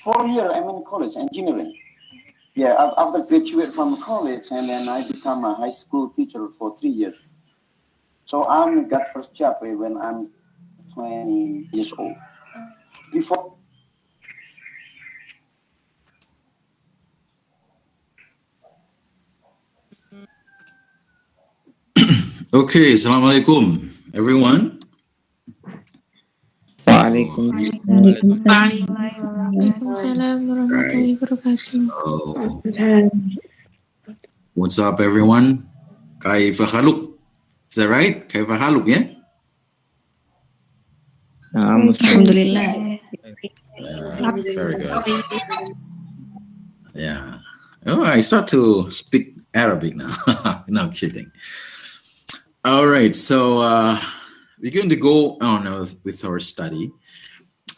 4 years I'm in college, engineering. Yeah, after graduate from college, and then I become a high school teacher for 3 years. So I got first job when I'm 20 years old. Before. Okay, Assalamualaikum, everyone. Waalaikumsalam warahmatullahi wabarakatuh. What's up, everyone? Kaifa haluk? Is that right? Kaifa haluk, yeah? Alhamdulillah. Very good. Yeah. Oh, I start to speak Arabic now. No, I'm kidding. All right, so we're going to go on with our study.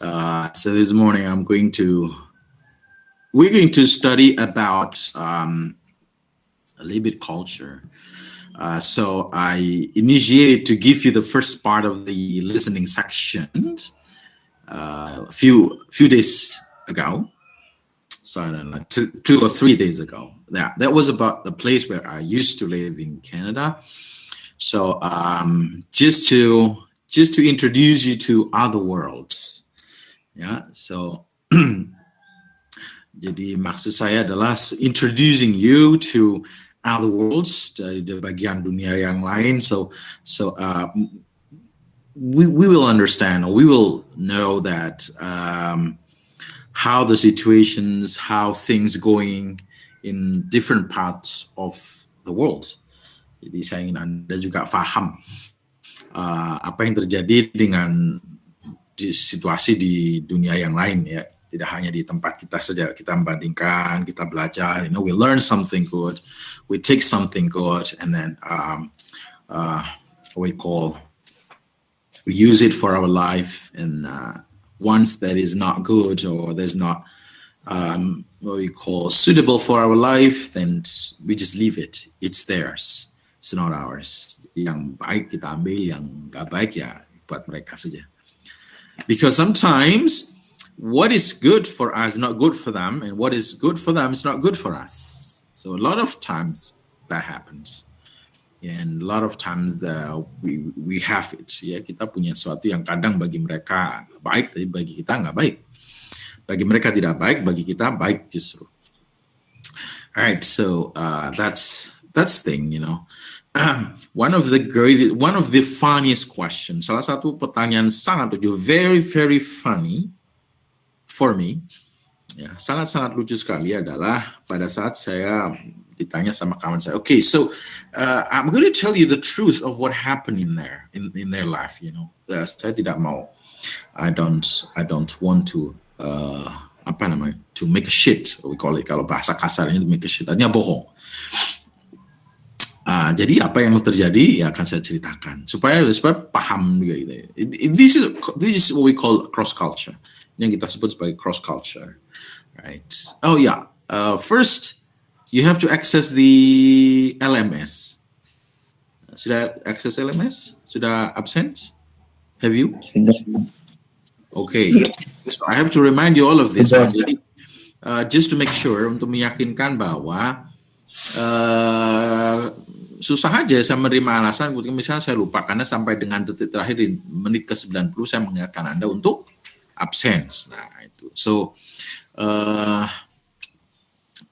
So this morning we're going to study about a little bit culture. So I initiated to give you the first part of the listening section a few days ago. So I don't know, 2 or 3 days ago. That was about the place where I used to live in Canada. So just to introduce you to other worlds, yeah. So jadi maksud saya adalah introducing you to other worlds dari bagian dunia yang lain. So we will understand, or we will know that how the situations, how things going in different parts of the world. Jadi saya ingin Anda juga paham apa yang terjadi dengan situasi di dunia yang lain, ya. Tidak hanya di tempat kita saja, kita membandingkan, kita belajar, we learn something good, we take something good, and then we use it for our life, and once that is not good or there's not what we call suitable for our life, then we just leave it. It's theirs. It's not ours. Yang baik kita ambil, yang gak baik ya buat mereka saja. Because sometimes what is good for us is not good for them, and what is good for them is not good for us. So a lot of times that happens. And a lot of times we have it. Ya, kita punya sesuatu yang kadang bagi mereka baik, tapi bagi kita nggak baik. Bagi mereka tidak baik, bagi kita baik justru. Alright, so that's thing, one of the funniest questions, salah satu pertanyaan sangat lucu, very very funny for me, ya, sangat lucu sekali adalah pada saat saya ditanya sama kawan saya, okay, so I'm going to tell you the truth of what happened in their life, saya tidak mau, I don't want to to make a shit, we call it, kalau bahasa kasarnya to make a shit, artinya bohong. Jadi apa yang terjadi ya akan saya ceritakan supaya paham juga gitu. This is what we call cross culture, yang kita sebut sebagai cross culture, right? Oh yeah, first you have to access the LMS. Sudah access LMS? Sudah absent? Have you? Okay, so I have to remind you all of this. Jadi just to make sure, untuk meyakinkan bahwa susah aja saya menerima alasan, misalnya saya lupa karena sampai dengan detik terakhir di menit ke-90 saya mengingatkan Anda untuk absen. Nah itu. So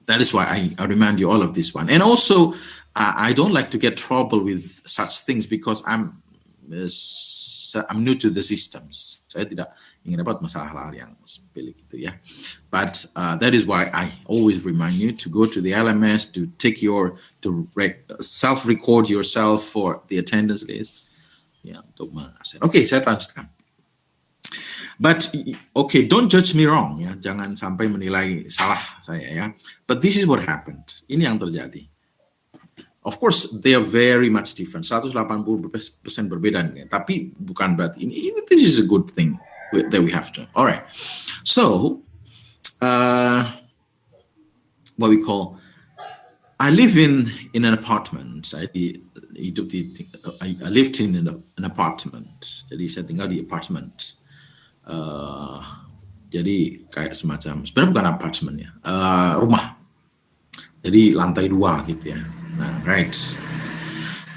that is why I remind you all of this one. And also I don't like to get trouble with such things because I'm new to the systems. Saya tidak ingin dapat masalah hal yang sepele gitu ya. But that is why I always remind you to go to the LMS to take self-record yourself for the attendance list. Ya, untuk mengakses. Oke, saya lanjutkan. But okay, don't judge me wrong ya, jangan sampai menilai salah saya ya. But this is what happened. Ini yang terjadi. Of course, they are very much different. 180% berbeda nih, tapi bukan berarti ini. This is a good thing that we have to. All right. So, what we call, I live in an apartment. I lived in an apartment. Jadi saya tinggal di apartment. Jadi kayak semacam, sebenarnya bukan apartemen ya, rumah. Jadi lantai 2 gitu ya. Nah, right.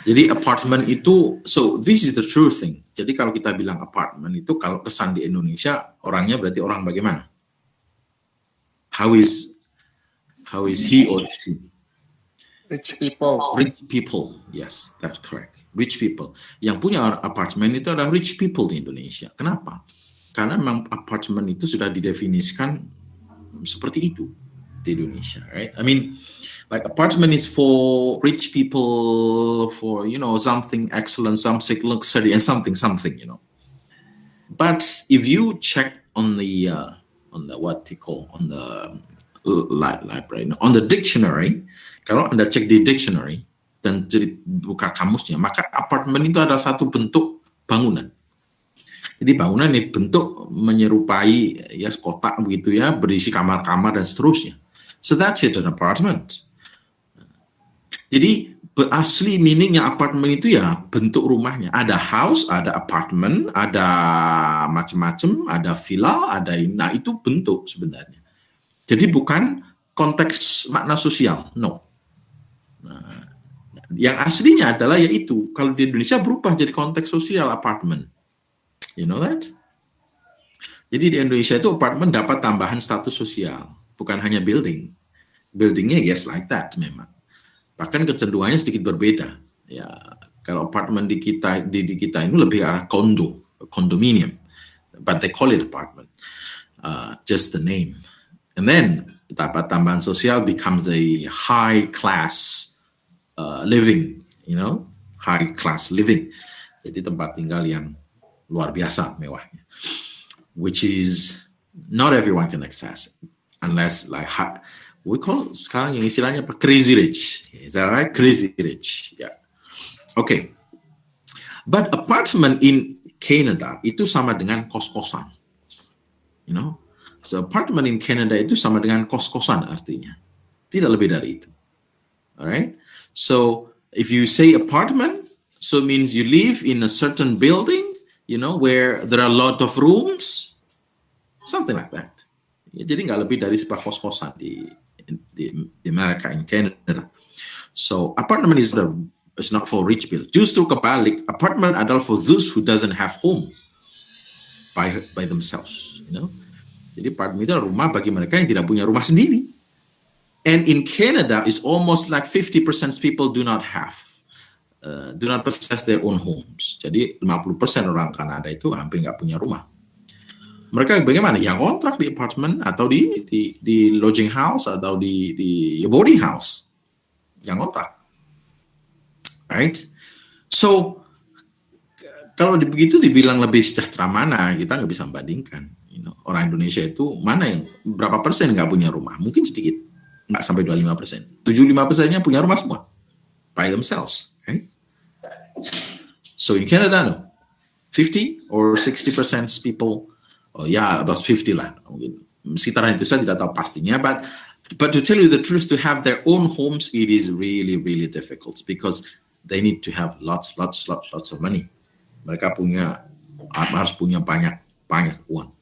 Jadi apartemen itu, so this is the true thing. Jadi kalau kita bilang apartemen itu, kalau kesan di Indonesia, orangnya berarti orang bagaimana? How is he or she? Rich people. Rich people, yes, that's correct. Rich people. Yang punya apartemen itu adalah rich people di Indonesia. Kenapa? Karena memang apartemen itu sudah didefinisikan seperti itu di Indonesia, right? I mean, like apartment is for rich people, for something excellent, something luxury, and something, But if you check on the what you call on the library, on the dictionary, kalau Anda cek di dictionary dan buka kamusnya, maka apartemen itu ada satu bentuk bangunan. Jadi bangunan ini bentuk menyerupai ya kotak begitu ya, berisi kamar-kamar dan seterusnya. So that's it, an apartment. Jadi asli meaningnya apartemen itu ya bentuk rumahnya. Ada house, ada apartemen, ada macam-macam, ada villa, nah itu bentuk sebenarnya. Jadi bukan konteks makna sosial, no. Nah, yang aslinya adalah yaitu kalau di Indonesia berubah jadi konteks sosial apartemen. You know that? Jadi di Indonesia itu apartemen dapat tambahan status sosial, bukan hanya building. Buildingnya yes like that memang. Bahkan kecenderungannya sedikit berbeda. Ya, kalau apartemen di kita ini lebih arah condominium, but they call it apartment, just the name. And then dapat tambahan sosial becomes a high class living, high class living. Jadi tempat tinggal yang luar biasa mewahnya, which is not everyone can access unless like we call sekarang yang istilahnya apa, crazy rich. Is that right? Crazy rich. Yeah. Okay. But apartment in Canada itu sama dengan kos-kosan. So apartment in Canada itu sama dengan kos-kosan artinya. Tidak lebih dari itu. Alright? So if you say apartment, so it means you live in a certain building, where there are a lot of rooms, something like that. Ya, jadi nggak lebih dari sebuah kos-kosan di Amerika, in Canada. So apartment is not for rich people. Justru kebalik, apartment adalah for those who doesn't have home by themselves. Jadi apartment itu adalah rumah bagi mereka yang tidak punya rumah sendiri. And in Canada, it's almost like 50% people do not possess their own homes. Jadi 50% orang Kanada itu hampir nggak punya rumah. Mereka bagaimana? Yang kontrak di apartemen atau di lodging house atau di boarding house. Yang kontrak. Right? So, kalau begitu dibilang lebih sejahtera mana, kita nggak bisa membandingkan. Orang Indonesia itu mana yang berapa persen nggak punya rumah? Mungkin sedikit. Nggak sampai 25%. 75%-nya punya rumah semua. By themselves. Right? So in Canada, no. 50 or 60% people, about 50 lah. Mungkin sekitaran itu saya tidak tahu pastinya, but to tell you the truth, to have their own homes, it is really, really difficult because they need to have lots of money. Mereka harus punya banyak uang.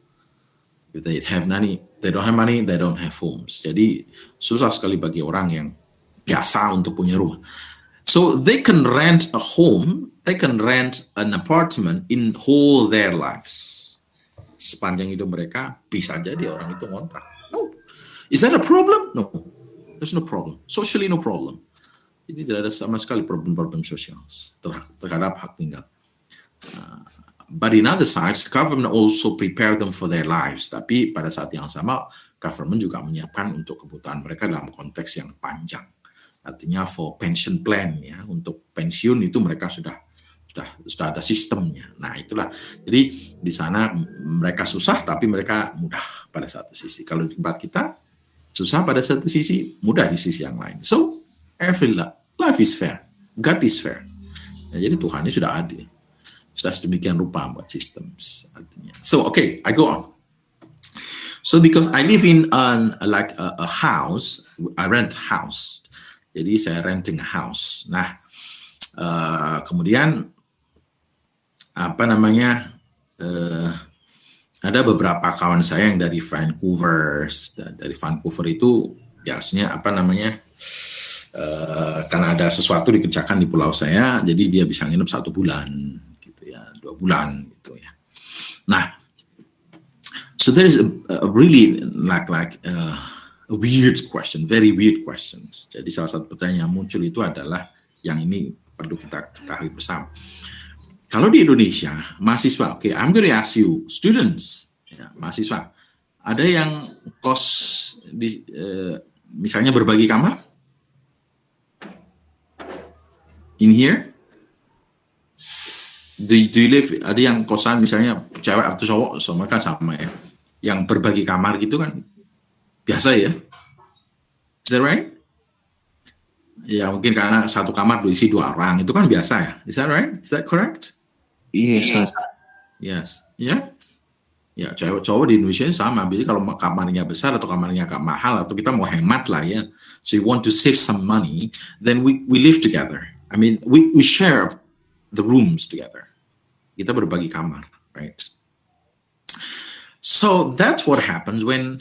If they have money, they don't have money, they don't have homes. Jadi susah sekali bagi orang yang biasa untuk punya rumah. So they can rent a home, they can rent an apartment in whole their lives. Sepanjang hidup mereka bisa jadi orang itu ngontrak. No. Is that a problem? No. There's no problem. Socially no problem. Jadi tidak ada sama sekali problem sosial terhadap hak tinggal. But in other sides, government also prepare them for their lives. Tapi pada saat yang sama, government juga menyiapkan untuk kebutuhan mereka dalam konteks yang panjang. Artinya for pension plan, ya, untuk pensiun itu mereka sudah ada sistemnya. Nah itulah. Jadi di sana mereka susah, tapi mereka mudah pada satu sisi. Kalau di tempat kita susah pada satu sisi, mudah di sisi yang lain. So every life is fair, God is fair. Ya, jadi Tuhan ini sudah adil. Sudah sedemikian rupa buat sistem artinya. So okay, I go on. So because I live in a house, I rent a house. Jadi saya renting a house. Nah, kemudian ada beberapa kawan saya yang dari Vancouver. Dari Vancouver itu biasanya karena ada sesuatu dikerjakan di pulau saya, jadi dia bisa nginep 1 bulan, gitu ya, 2 bulan, gitu ya. Nah, so there is a really a weird question, very weird questions. Jadi salah satu pertanyaan yang muncul itu adalah yang ini perlu kita ketahui bersama. Kalau di Indonesia, mahasiswa, okay, I'm going to ask you, students, ya, mahasiswa, ada yang kos misalnya berbagi kamar? In here? Do you live, ada yang kosan misalnya cewek atau cowok, sama kan sama ya, yang berbagi kamar gitu kan biasa ya? Is that right? Ya mungkin karena satu kamar berisi 2 orang, itu kan biasa ya? Is that right? Is that correct? Yes. Yes. Ya? Ya, cewek cowok di Indonesia sama. Jadi kalau kamarnya besar atau kamarnya agak mahal atau kita mau hemat lah ya, so you want to save some money, then we live together. I mean, we share the rooms together. Kita berbagi kamar, right? So that's what happens when,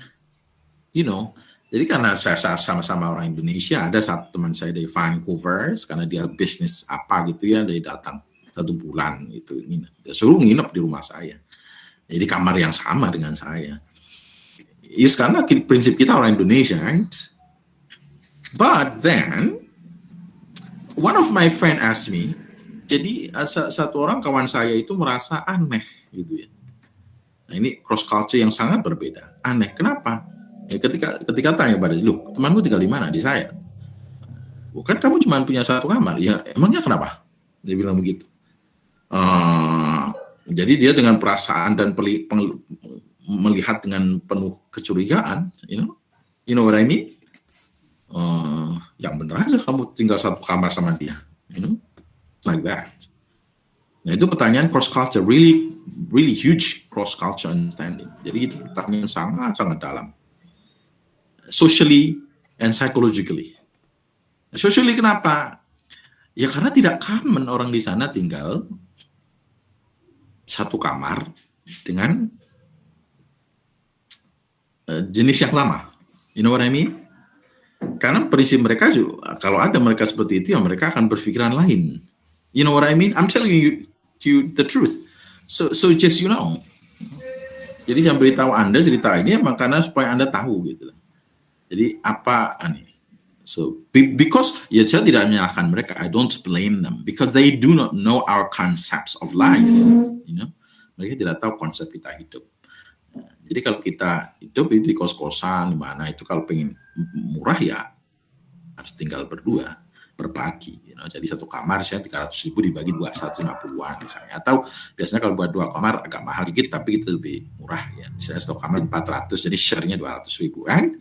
you know, jadi karena saya sama-sama orang Indonesia, ada satu teman saya dari Vancouver, karena dia bisnis apa gitu ya, dia datang 1 bulan itu, dia suruh nginep di rumah saya. Jadi kamar yang sama dengan saya. Is karena prinsip kita orang Indonesia, right? But then, one of my friend asked me, jadi satu orang kawan saya itu merasa aneh gitu ya. Nah ini cross culture yang sangat berbeda. Aneh, kenapa? Ya, ketika tanya pada lu, temanmu tinggal di mana? Di saya. Bukan kamu cuma punya 1 kamar? Ya emangnya kenapa? Dia bilang begitu. Jadi dia dengan perasaan dan melihat dengan penuh kecurigaan, you know what I mean? Yang benar aja kamu tinggal 1 kamar sama dia, you know, like that. Nah itu pertanyaan cross culture, really huge cross culture understanding. Jadi itu pertanyaan sangat dalam, socially and psychologically. Socially kenapa? Ya karena tidak common orang di sana tinggal 1 kamar dengan jenis yang sama, you know what I mean? Karena prinsip mereka juga, kalau ada mereka seperti itu, ya mereka akan berpikiran lain. You know what I mean? I'm telling you the truth. So just you know. Jadi saya beritahu Anda cerita ini emang karena supaya Anda tahu gitu. Jadi apa nih? So because ya saya tidak menyalahkan mereka, I don't blame them because they do not know our concepts of life. You know, mereka tidak tahu konsep kita hidup. Jadi kalau kita hidup itu di kos-kosan, di mana itu kalau pengen murah ya harus tinggal berdua, berbagi. You know. Jadi 1 kamar saya 300.000 dibagi 150-an misalnya. Atau biasanya kalau buat 2 kamar agak mahal dikit, tapi itu lebih murah ya. Misalnya 1 kamar 400, jadi share-nya 200.000, right?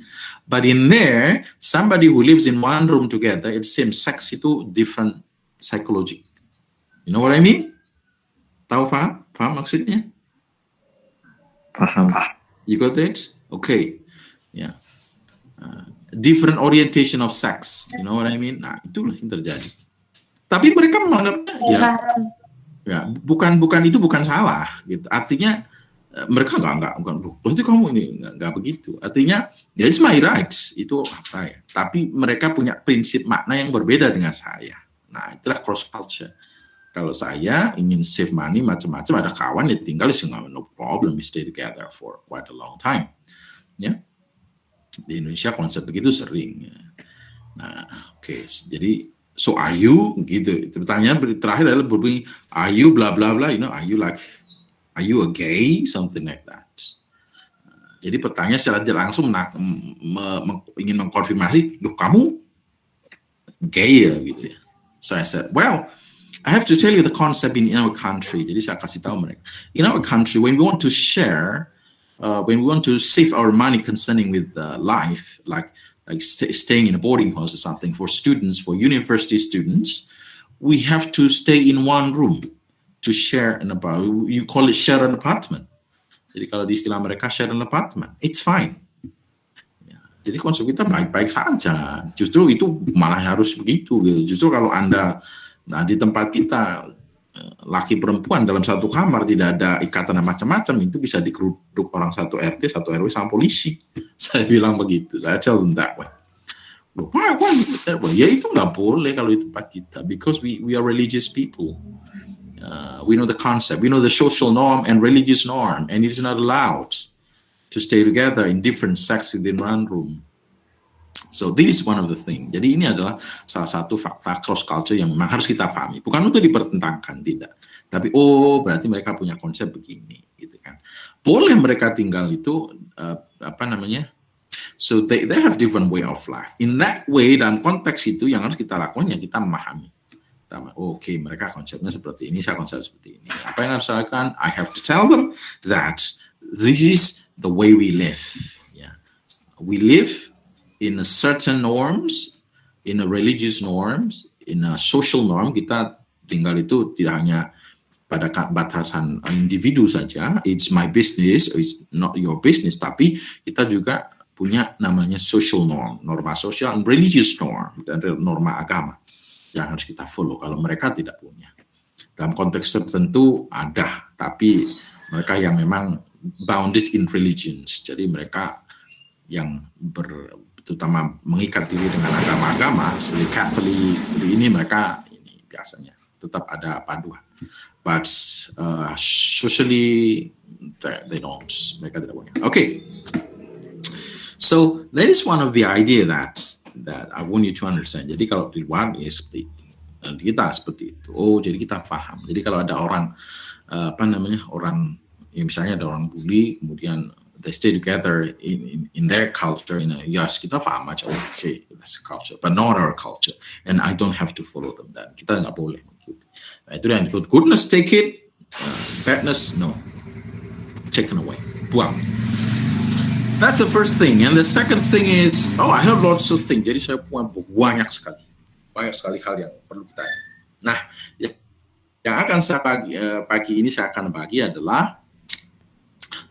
But in there, somebody who lives in one room together, it seems sex itu different psychology. You know what I mean? Tahu paham maksudnya? Paham. You got it? Okay. Yeah. Different orientation of sex. You know what I mean? Nah, itulah yang terjadi. Tapi mereka menganggapnya ya bukan itu bukan salah gitu. Artinya mereka enggak berarti kamu ini enggak begitu. Artinya ya it's my rights, itu hak saya. Tapi mereka punya prinsip makna yang berbeda dengan saya. Nah, itulah cross culture. Kalau saya ingin save money macam-macam, ada kawan yang tinggal no problem, we stay together for quite a long time. Ya, di Indonesia konsep begitu sering. Ya. Nah, oke. Jadi, so are you gitu? Pertanyaan terakhir adalah berbunyi, are you bla bla bla? You know, are you a gay? Something like that. Jadi pertanyaan secara tidak langsung ingin mengkonfirmasi, loh kamu gay ya gitu ya? So I said, well, I have to tell you the concept in our country. Jadi saya kasih tahu mereka. In our country, when we want to share, when we want to save our money concerning with life, like staying in a boarding house or something for students, for university students, we have to stay in one room to share an apartment. You call it share an apartment. Jadi kalau di istilah mereka share an apartment, it's fine. Ya, jadi konsep kita baik-baik saja. Justru itu malah harus begitu. Justru kalau Anda di tempat kita laki perempuan dalam satu kamar tidak ada ikatan macam-macam, itu bisa dikeruduk orang satu RT, satu RW sama polisi. Saya bilang begitu, saya tell them that way. Why that way? Ya itu nggak boleh kalau itu tempat kita, because we are religious people. We know the concept, we know the social norm and religious norm, and it is not allowed to stay together in different sects within one room. So this is one of the thing. Jadi ini adalah salah satu fakta cross culture yang memang harus kita pahami. Bukan untuk dipertentangkan, tidak. Tapi berarti mereka punya konsep begini, gitu kan. Boleh mereka tinggal itu so they have different way of life. In that way, dalam konteks itu yang harus kita lakukan ya kita memahami. Oke, mereka konsepnya seperti ini, saya konsep seperti ini. Apa yang harus saya lakukan? I have to tell them that this is the way we live. Yeah. We live in a certain norms, in a religious norms, in a social norm. Kita tinggal itu tidak hanya pada batasan individu saja. It's my business, it's not your business. Tapi kita juga punya namanya social norm, norma sosial, religious norm, dan norma agama yang harus kita follow. Kalau mereka tidak punya, dalam konteks tertentu ada, tapi mereka yang memang bounded in religions, jadi mereka yang terutama mengikat diri dengan agama-agama seperti Katolik ini, mereka ini biasanya tetap ada panduan, but socially they don't, mereka tidak punya. Okay, so that is one of the idea that I want you to understand. Jadi kalau di luar ya seperti itu, dan kita seperti itu. Jadi kita paham. Jadi kalau ada orang orang ya misalnya ada orang bully, kemudian they stay together in their culture, yes kita paham aja. Okay, that's a culture, but not our culture, and I don't have to follow them. Dan kita nggak boleh. Nah, itu yang disebut goodness, take it, badness, no, taken away, buang. That's the first thing, and the second thing is, I have lots of things. Jadi saya punya banyak sekali hal yang perlu kita. Nah, yang akan saya pagi ini saya akan bagi adalah,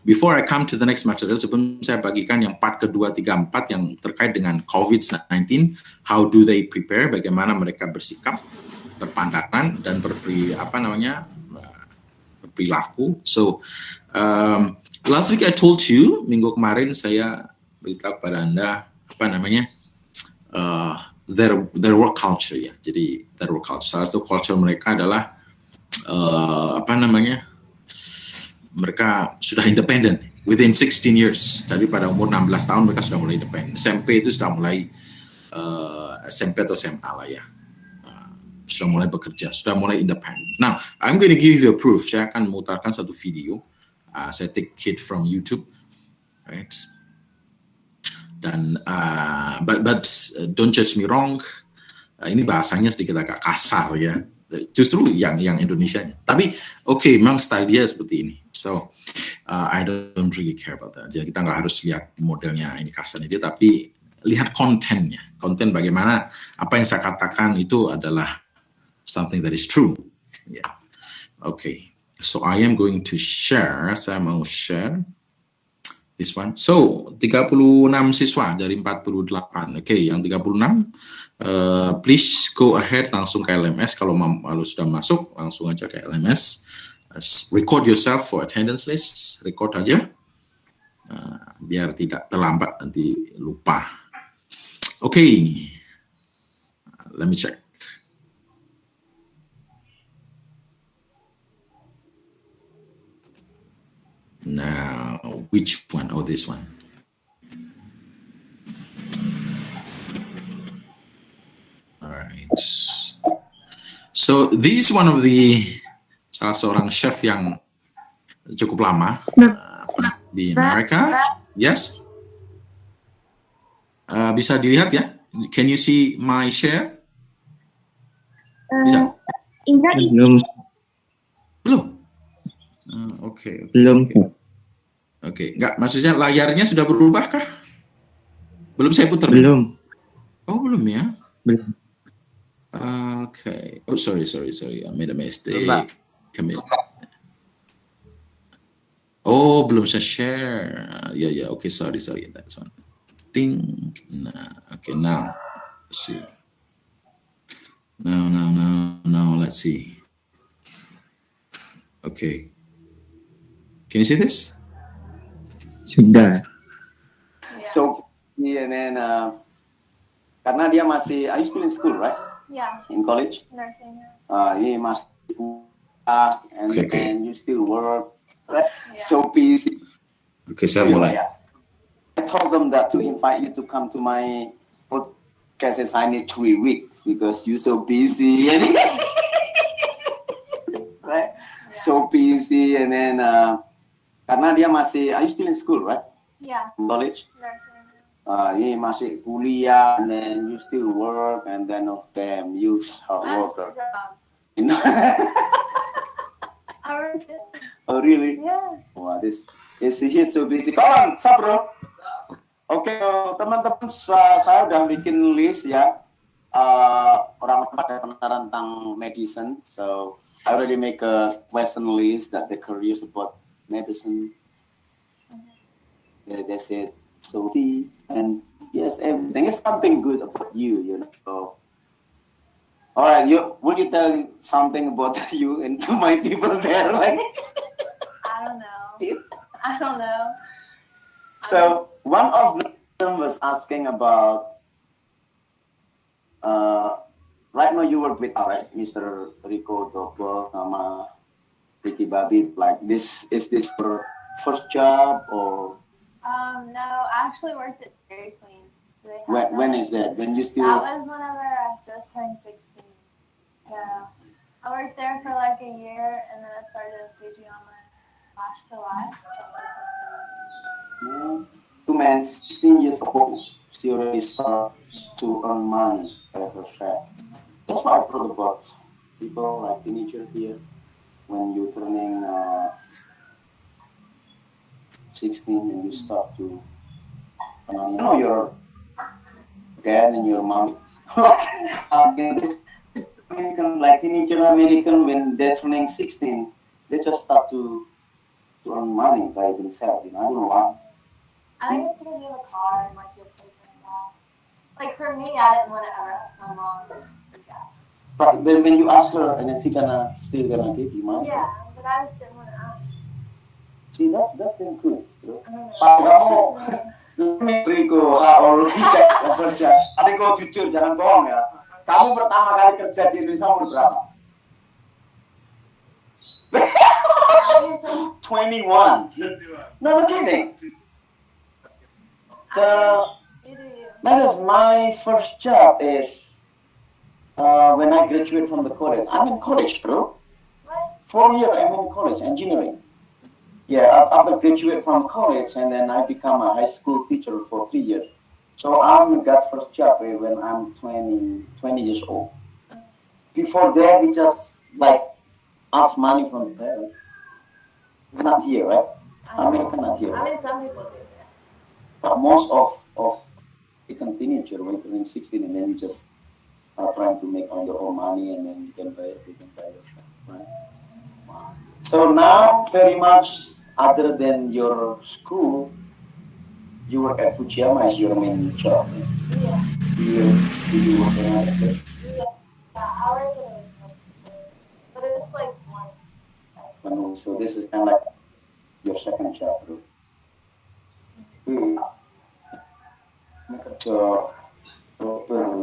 before I come to the next material, sebelum saya bagikan yang part kedua, 3, 4 yang terkait dengan COVID-19, how do they prepare, bagaimana mereka bersikap, berpandangan dan berperilaku. So, last week I told you, minggu kemarin saya beritahu kepada Anda their work culture ya. Jadi their work culture, salah satu culture mereka adalah mereka sudah independen within 16 years. Jadi pada umur 16 tahun mereka sudah mulai independen. SMP itu sudah mulai SMP atau SMA lah ya. Sudah mulai bekerja, sudah mulai independen. Now, I'm going to give you a proof. Saya akan memutarkan satu video. Saya take it from YouTube, right? Dan but don't judge me wrong. Ini bahasanya sedikit agak kasar ya. Justru yang Indonesianya. Tapi memang style dia seperti ini. So I don't really care about that. Jadi kita nggak harus lihat modelnya ini kasarnya dia, tapi lihat kontennya. Konten bagaimana apa yang saya katakan itu adalah something that is true. Yeah. Okay. So I am going to share. Saya mau share this one. So 36 siswa dari 48. Yang 36. Please go ahead langsung ke LMS. Kalau sudah masuk langsung aja ke LMS. Record yourself for attendance list. Record aja. Biar tidak terlambat nanti lupa. Let me check. Now, which one? This one. All right. So this is one of the salah seorang chef yang cukup lama di Amerika. Yes. Bisa dilihat ya? Can you see my share? Bisa? Belum. Belum. Enggak, maksudnya layarnya sudah berubah kah? Belum saya putar. Belum. Belum ya? Belum. Sorry. I made a mistake. Belum saya share. Ya. Sorry. That's one. Ding. Nah, now. Let's see. Now, let's see. Okay. Can you see this? Sudah. So, and then, karena dia masih, are you still in school, right? Yeah. In college? Nursing. Ini masih and Okay. then you still work, right? Yeah. So busy. Okay, saya mulai. Yeah. I told them that to invite you to come to my podcast. I need 3 weeks because you're so busy. Right? Yeah. So busy, and then karena dia masih, are you still in school, right? Yeah. College? Nursing. Ini masih kuliah, and then you still work, and then damn, you hard worker. You know? I work it. Oh really? Yeah. Wah, he's so busy. Kawan, sabro. Oke, teman-teman, saya udah bikin list ya. Orang pada penasaran tentang medicine, so I already make a question list that the careers about medicine. Yeah, that's it. So and yes, everything is something good about you, you know. So, all right, would you tell something about you and to my people there, like? I don't know. I don't know. So one of them was asking about. Right now you work with Mr. Rico Dopo, Ricky Babi. Like this, is this your first job or? No, I actually worked at Dairy Queen. When is that? When you still? That was whenever I just turned 16. Yeah. I worked there for like a year, and then I started teaching on my last July. Two men, 16 years old, she already start to earn money at her shop. That's why I thought about people like teenager here. When you're turning 16 and you start to, you know, your dad and your mom. Like teenager American, when they're turning 16, they just start to earn money by themselves. You know, I don't know why. I think it's because you have a car and like you're taking that. Like for me, I didn't want to ever ask my mom for gas. But when you ask her, and then she still gonna give you money. Yeah, but I just didn't want to ask. See, that's been good. You know? I don't know. Rico, kerja. Adikku jujur, jangan bohong ya. Kamu pertama kali kerja di Indonesia umur berapa? 21. No, no kidding. That is my first job is when I graduated from the college. I'm in college, bro. 4 years I'm in college, engineering. Yeah, after graduate from college, and then I become a high school teacher for 3 years. So I got first job when I'm 20 years old. Before that, we just like ask money from the parents. It's not here, right? America not here. I mean, some people do. But most of teenager when turning 16, and then you just are trying to make on your own money, and then you can buy your shop, right? Wow. So now, very much other than your school, you work at Fujiyama as your main job. Yeah. Do you work at another place? Yeah, I work at a hospital, but it's like once. So this is kind of like your second job, bro.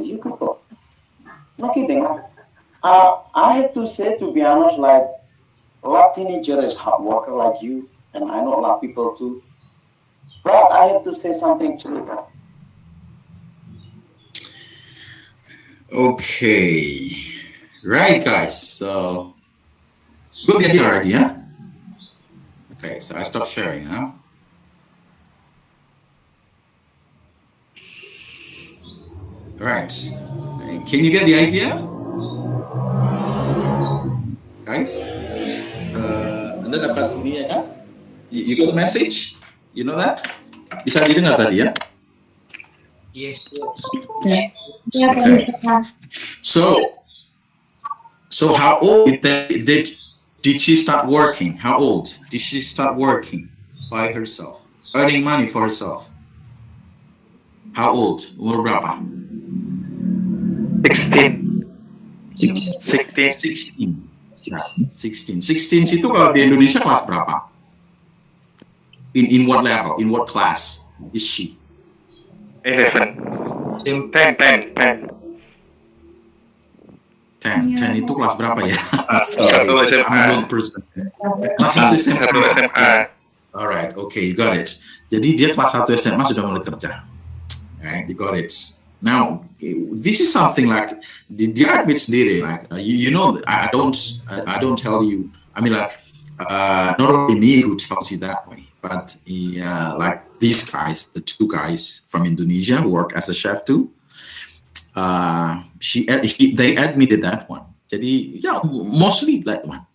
You could go. No kidding. I have to say, to be honest, like a lot of teenagers is hard worker like you, and I know a lot of people too. But I have to say something to you. Okay. Right, guys. So, good idea already, yeah? Okay, so I stop sharing now. Right. Can you get the idea? Guys? Anda dapat ini ya kan? You got the message? You know that? Bisa didengar tadi ya? Yes. Okay. So how old did she start working? How old did she start working by herself, earning money for herself? How old? Umur berapa? 16. 16. 16 itu kalau di Indonesia kelas berapa? In what level? In what class is she? 11. 10. 10 itu kelas berapa ya? Satu SMA. I'm not person. Kelas 1 SMA. Satu SMA. Alright, okay, you got it. Jadi dia kelas 1 SMA sudah mulai kerja. Alright, you got it. Now, this is something like dia admit sendiri, like you know, I don't tell you. I mean, like not only me who tells you that way, but like these guys, the two guys from Indonesia who work as a chef too. They admitted that one. Jadi mostly that one.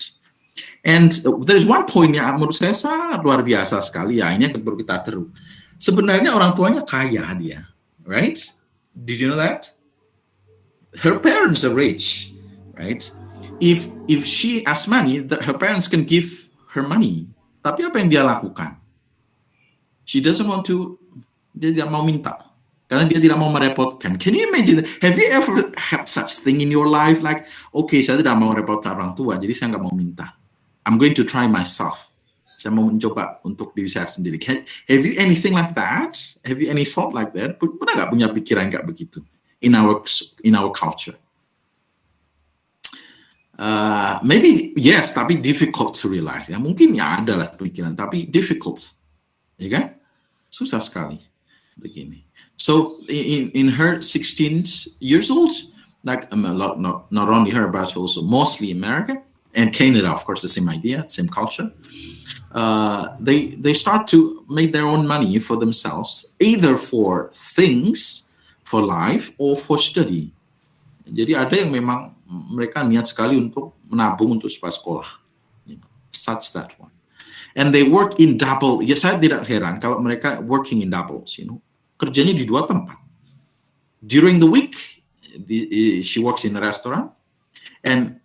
And there's one point yang menurut saya sangat luar biasa sekali ya. Ini perlu kita teru. Sebenarnya orang tuanya kaya dia, right? Did you know that? Her parents are rich, right? If she has money, her parents can give her money. Tapi apa yang dia lakukan? She doesn't want to. Dia tidak mau minta. Karena dia tidak mau merepotkan. Can you imagine? Have you ever had such thing in your life? Like, okay, saya tidak mau repotkan orang tua, jadi saya nggak mau minta. I'm going to try myself. Saya mau mencoba untuk diri saya sendiri. Have you anything like that? Have you any thought like that? Pernah nggak punya pikiran nggak begitu in our culture? Maybe yes, tapi difficult to realize. Ya mungkin ya ada lah pikiran, tapi difficult, ya kan? Susah sekali begini. So in her 16 years old, like not only her but also mostly America and Canada, of course, the same idea, same culture. They start to make their own money for themselves, either for things, for life, or for study. Jadi ada yang memang mereka niat sekali untuk menabung untuk supaya sekolah, such that one. And they work in double. Ya saya tidak heran kalau mereka working in doubles, kerjanya di 2 tempat. During the week, she works in a restaurant, and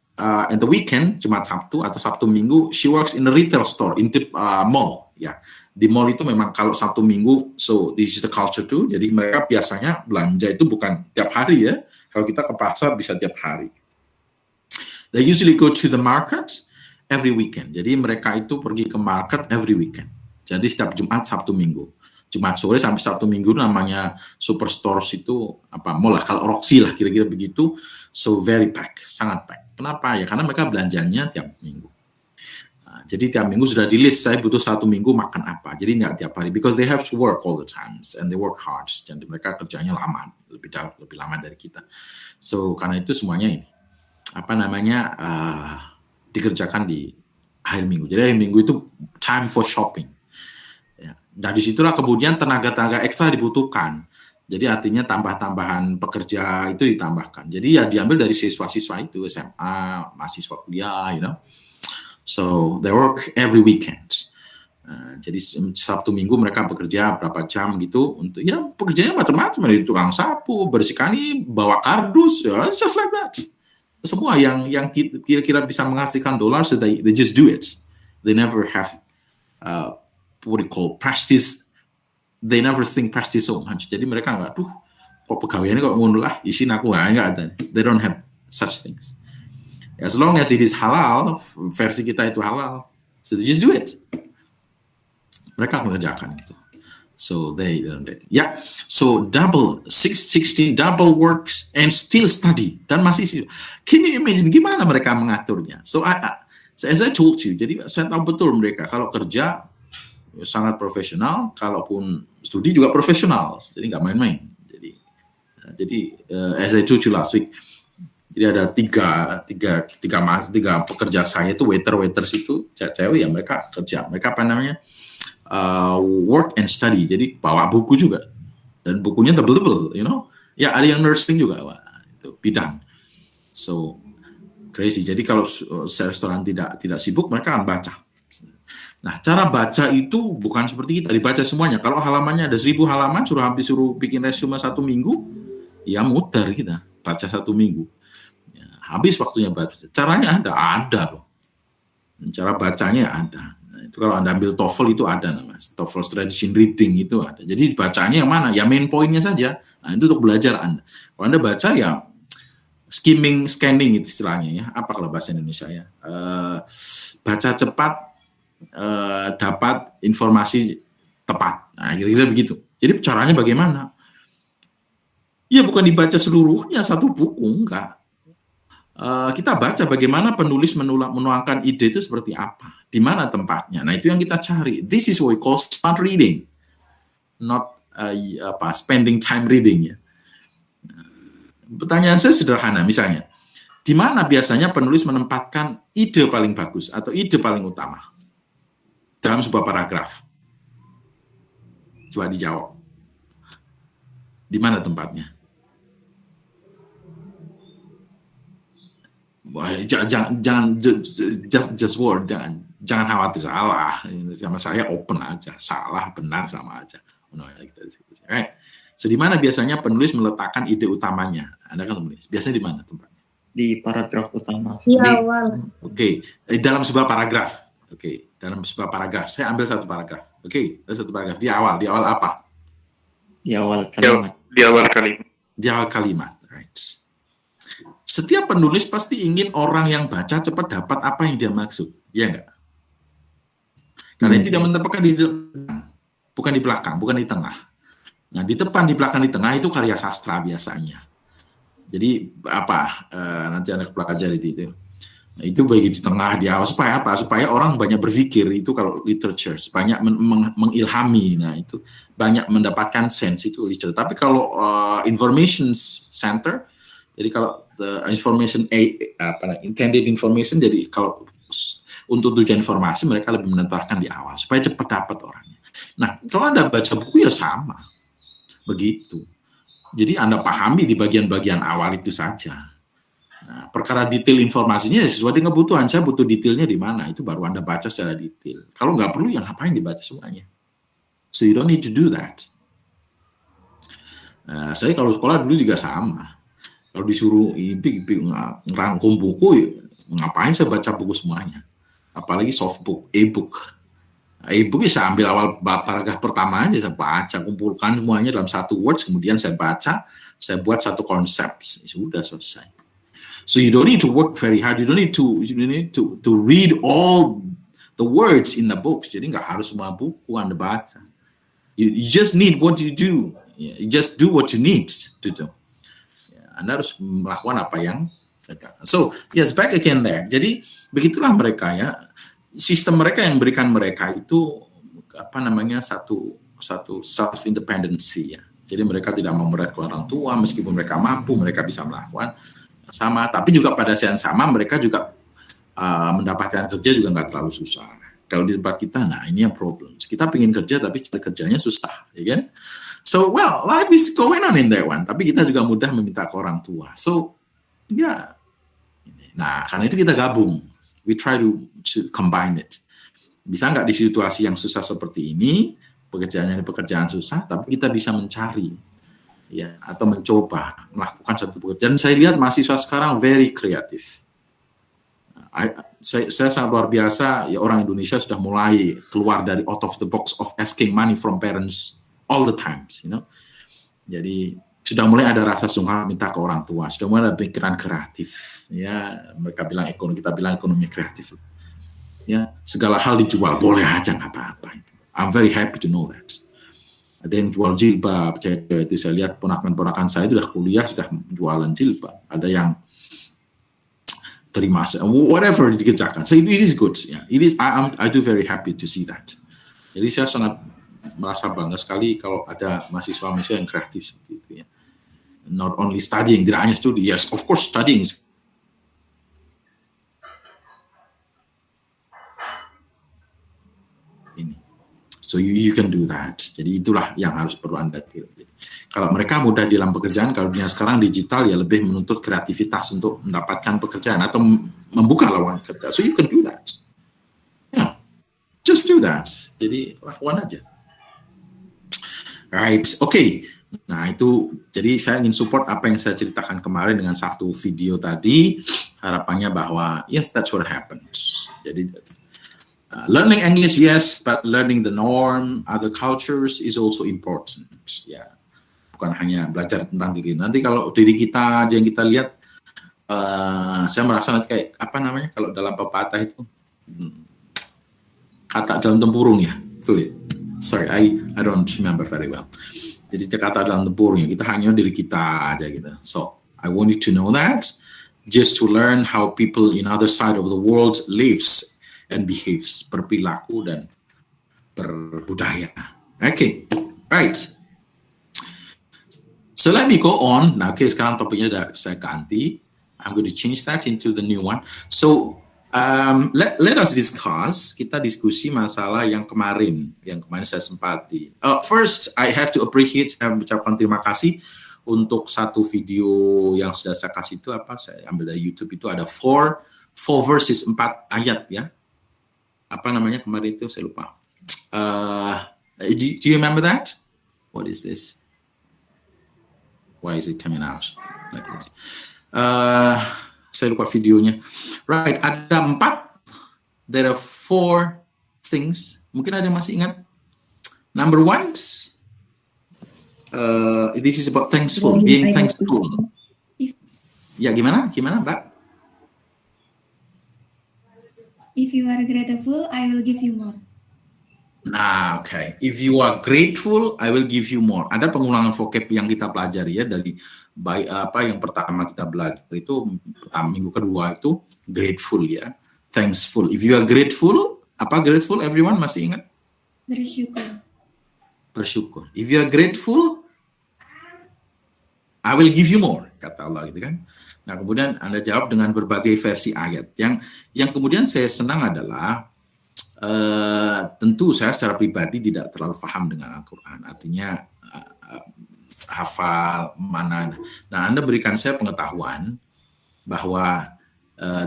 the weekend, Jumat Sabtu atau Sabtu Minggu, she works in a retail store, in the mall. Ya, di mall itu memang kalau Sabtu Minggu, so this is the culture too. Jadi mereka biasanya belanja itu bukan tiap hari ya. Kalau kita ke pasar bisa tiap hari. They usually go to the market every weekend. Jadi mereka itu pergi ke market every weekend. Jadi setiap Jumat, Sabtu, Minggu. Jumat sore sampai Sabtu Minggu namanya superstores itu mall lah, kalau Roxy lah kira-kira begitu. So very pack, sangat pack. Kenapa ya? Karena mereka belanjanya tiap minggu. Jadi tiap minggu sudah di list, saya butuh 1 minggu makan apa. Jadi nggak tiap hari, because they have to work all the times and they work hard. Jadi mereka kerjanya lama, lebih lama dari kita. So karena itu semuanya ini dikerjakan di akhir minggu. Jadi akhir minggu itu time for shopping. Nah disitulah kemudian tenaga ekstra dibutuhkan. Jadi artinya tambah-tambahan pekerja itu ditambahkan. Jadi ya diambil dari siswa-siswa itu, SMA, mahasiswa kuliah, So they work every weekend. Jadi Sabtu Minggu mereka bekerja berapa jam gitu untuk pekerjaannya macam-macam, dari tukang sapu, bersihkan, bawa kardus, just like that. Semua yang kira-kira bisa menghasilkan dolar, so they just do it. They never have what we call prestige. They never think prestige so much. Jadi mereka nggak, kok pegawainya kok ngono lah, isin aku nggak ada. They don't have such things. As long as it is halal, versi kita itu halal, so they just do it. Mereka mengerjakan itu. So they don't do it. Yeah. So 16 double works and still study, dan masih. Can you imagine gimana mereka mengaturnya? So as I told you, jadi saya tahu betul mereka kalau kerja sangat profesional, kalaupun studi juga profesional, jadi nggak main-main. Jadi as I told you last week, jadi ada tiga pekerja saya itu waiters itu cewek ya, mereka kerja, mereka work and study, jadi bawa buku juga dan bukunya tebel-tebel, ya ada yang nursing juga, itu bidang, so crazy. Jadi kalau restoran tidak sibuk, mereka akan baca. Nah, cara baca itu bukan seperti kita dibaca semuanya. Kalau halamannya ada 1000 halaman, suruh bikin resume 1 minggu, ya muter kita baca 1 minggu. Ya, habis waktunya baca. Caranya ada loh. Cara bacanya ada. Nah, itu kalau Anda ambil TOEFL itu ada namanya. TOEFL Strategy Reading itu ada. Jadi bacanya yang mana? Ya main pointnya saja. Nah, itu untuk belajar Anda. Kalau Anda baca ya scanning itu istilahnya ya. Apa kalau bahasa Indonesia ya? Baca cepat, dapat informasi tepat. Nah, kira-kira begitu. Jadi caranya bagaimana? Ya bukan dibaca seluruhnya satu buku, enggak. Kita baca bagaimana penulis menuangkan ide itu seperti apa, di mana tempatnya. Nah, itu yang kita cari. This is what we call smart reading, not spending time reading ya. Pertanyaan saya sederhana, misalnya, di mana biasanya penulis menempatkan ide paling bagus atau ide paling utama dalam sebuah paragraf? Coba dijawab. Di mana tempatnya? Jangan just word, jangan khawatir salah. Sama saya open aja, salah benar sama aja. Right. So di mana biasanya penulis meletakkan ide utamanya? Anda kan penulis. Biasanya di mana tempatnya? Di paragraf utama. Di awal. Oke, dalam sebuah paragraf. Oke, dalam sebuah paragraf. Saya ambil satu paragraf. Oke, ada satu paragraf. Di awal apa? Di awal kalimat. Di awal kalimat. Di awal kalimat, right. Setiap penulis pasti ingin orang yang baca cepat dapat apa yang dia maksud, ya enggak? Karena tidak menempatkan di depan, bukan di belakang, bukan di tengah. Nah, di depan, di belakang, di tengah itu karya sastra biasanya. Jadi nanti Anda pelajari itu. Nah, itu bagi di tengah, di awal supaya apa? Supaya orang banyak berpikir, itu kalau literature, banyak mengilhami. Nah, itu banyak mendapatkan sense itu literature. Tapi kalau information center, jadi kalau information intended information, jadi kalau untuk tujuan informasi mereka lebih menentukan di awal supaya cepat dapat orangnya. Nah, kalau Anda baca buku ya sama. Begitu. Jadi Anda pahami di bagian-bagian awal itu saja. Nah, perkara detail informasinya sesuai dengan kebutuhan. Saya butuh detailnya di mana, itu baru Anda baca secara detail. Kalau nggak perlu, ya ngapain dibaca semuanya? So you don't need to do that. Nah, saya kalau sekolah dulu juga sama. Kalau disuruh ngerangkum buku, ya, ngapain saya baca buku semuanya? Apalagi soft book, e-book. E-book ya saya ambil awal paragraf pertama aja, saya baca, kumpulkan semuanya dalam satu words, kemudian saya baca, saya buat satu konsep, sudah selesai. So you don't need to work very hard, you don't need to read all the words in the books. Jadi nggak harus semua buku Anda baca. You just need what you do. You just do what you need to do. Anda harus melakukan apa yang so yes, back again there. Jadi begitulah mereka ya, sistem mereka yang berikan mereka itu satu self independency ya. Jadi mereka tidak mau merepotkan orang tua, meskipun mereka mampu, mereka bisa melakukan sama. Tapi juga pada saat yang sama mereka juga mendapatkan kerja juga nggak terlalu susah. Kalau di tempat kita, nah ini yang problem. Kita pengen kerja tapi kerjanya susah, ya kan? So, well, life is going on in that one. Tapi kita juga mudah meminta ke orang tua. So, ya. Nah, karena itu kita gabung. We try to combine it. Bisa nggak di situasi yang susah seperti ini, pekerjaan susah, tapi kita bisa mencari, ya, atau mencoba melakukan satu pekerjaan. Saya lihat mahasiswa sekarang very kreatif. Saya sangat luar biasa. Ya, orang Indonesia sudah mulai keluar dari out of the box of asking money from parents all the times, you know. Jadi sudah mulai ada rasa sungkan minta ke orang tua, sudah mulai ada pikiran kreatif, ya. Mereka bilang ekonomi, kita bilang ekonomi kreatif, ya. Segala hal dijual, boleh aja nggak apa-apa. I'm very happy to know that. Ada yang jual jilbab, cewek itu saya lihat ponakan-ponakan saya sudah kuliah sudah jualan jilbab. Ada yang terima whatever dikerjakan. So it is good, ya. It is. I do very happy to see that. Jadi saya sangat merasa bangga sekali kalau ada mahasiswa-mahasiswa yang kreatif seperti itu ya. Not only studying, tidak hanya studi. Yes, of course studying is ini. So you can do that. Jadi itulah yang harus perlu Anda kira. Kalau mereka mudah dalam pekerjaan, kalau dunia sekarang digital ya lebih menuntut kreativitas untuk mendapatkan pekerjaan atau membuka lowongan kerja. So you can do that. Yeah, just do that. Jadi lakukan aja. Right, okay. Nah itu, jadi saya ingin support apa yang saya ceritakan kemarin dengan satu video tadi. Harapannya bahwa yes, that's what happens. Jadi learning English yes, but learning the norm, other cultures is also important. Ya, bukan hanya belajar tentang diri. Nanti kalau diri kita aja yang kita lihat saya merasa nanti kayak apa namanya kalau dalam pepatah itu kata dalam tempurung ya, betul ya? Sorry, I don't remember very well. Jadi kata dalam tempurung ya, kita hanya diri kita aja gitu. So I want you to know that, just to learn how people in other side of the world lives and behaves, berperilaku dan berbudaya. Okay, right. So let me go on. Nah, okay, sekarang topiknya udah saya ganti. I'm going to change that into the new one. So let us discuss. Kita diskusi masalah yang kemarin saya sempati. First, I have to appreciate. Saya mengucapkan terima kasih untuk satu video yang sudah saya kasih itu apa? Saya ambil dari YouTube itu ada 4 verses 4 ayat ya. Apa namanya kemarin itu saya lupa. Do you remember that? What is this? Why is it coming out like this? Saya lupa videonya. Right, ada 4. There are 4 things. Mungkin ada yang masih ingat. Number 1, this is about thankful, being thankful. Ya, gimana, Mbak? If you are grateful, I will give you more. Nah, okay. If you are grateful, I will give you more. Ada pengulangan vocab yang kita pelajari ya dari yang pertama kita belajar itu minggu kedua itu grateful ya, thankful. If you are grateful, apa grateful? Everyone masih ingat? Bersyukur. If you are grateful, I will give you more, kata Allah gitu kan. Nah, kemudian Anda jawab dengan berbagai versi ayat. Yang kemudian saya senang adalah tentu saya secara pribadi tidak terlalu paham dengan Al-Quran, artinya hafal mana. Nah, Anda berikan saya pengetahuan bahwa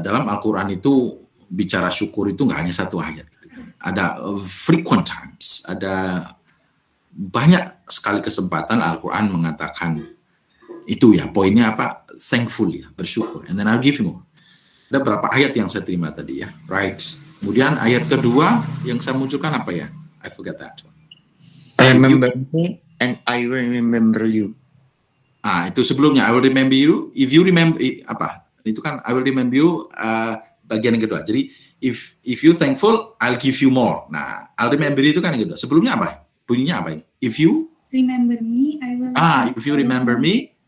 dalam Al-Quran itu bicara syukur itu nggak hanya satu ayat. Gitu. Ada frequent times, ada banyak sekali kesempatan Al-Quran mengatakan itu ya, poinnya apa? Thankful ya, bersyukur. And then I'll give you more. Ada berapa ayat yang saya terima tadi ya, right? Kemudian ayat kedua yang saya munculkan apa ya? I forget that. Remember me and I will remember you. Itu sebelumnya I will remember you. If you remember apa? Itu kan I will remember you bagian yang kedua. Jadi if you thankful, I'll give you more. Nah, I'll remember you itu kan yang kedua. Sebelumnya apa? Bunyinya apa? If you remember me, I will. If you remember me,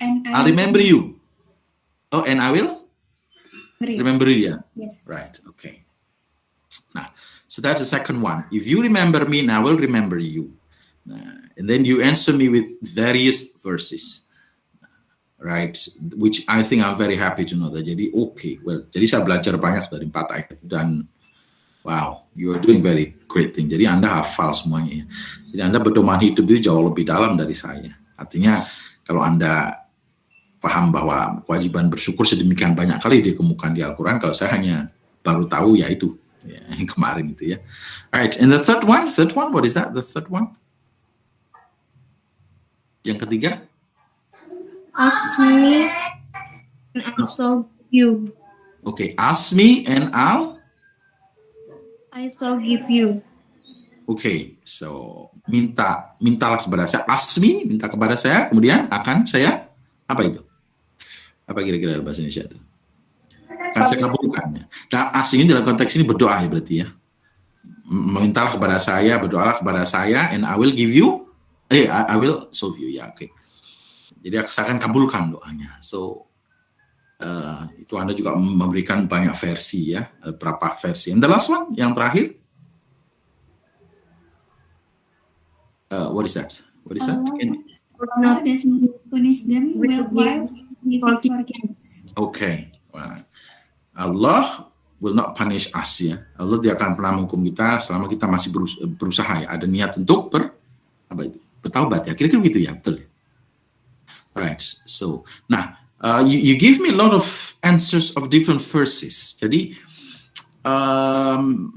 and I'll remember you. Oh, and I will remember you. Yeah. Yes. Right. Okay. Nah, so that's the second one. If you remember me, I will remember you. And then you answer me with various verses, right? Which I think I'm very happy to know that. Jadi, jadi saya belajar banyak dari 4 ayat dan wow, you are doing very great thing. Jadi Anda hafal semuanya. Ya. Jadi Anda berdomaan hidup itu jauh lebih dalam dari saya. Artinya kalau Anda paham bahwa kewajiban bersyukur sedemikian banyak kali dikemukakan di Al-Quran, kalau saya hanya baru tahu ya itu. Ya, yang kemarin itu ya. Alright, and the third one, what is that? The third one? Yang ketiga? Ask me and I'll solve you. Okay, ask me and I shall give you. Okay, so mintalah kepada saya. Ask me, minta kepada saya, kemudian akan saya apa itu? Apa kira-kira bahasa Indonesia itu? Kan saya kabulkannya. Nah, asing ini dalam konteks ini berdoa ya berarti ya. Memintalah kepada saya, berdoalah kepada saya, and I will give you, I will solve you, ya, oke. Jadi saya akan kabulkan doanya. So, itu Anda juga memberikan banyak versi ya, berapa versi. And the last one, yang terakhir, what is that? Allah doesn't punish them while He forgives. Okay, well, Allah will not punish us ya. Allah tidak akan pernah menghukum kita selama kita masih berusaha ya. Ada niat untuk bertaubat ya. Kira-kira begitu ya, betul ya. Right. So, nah, you give me a lot of answers of different verses. Jadi,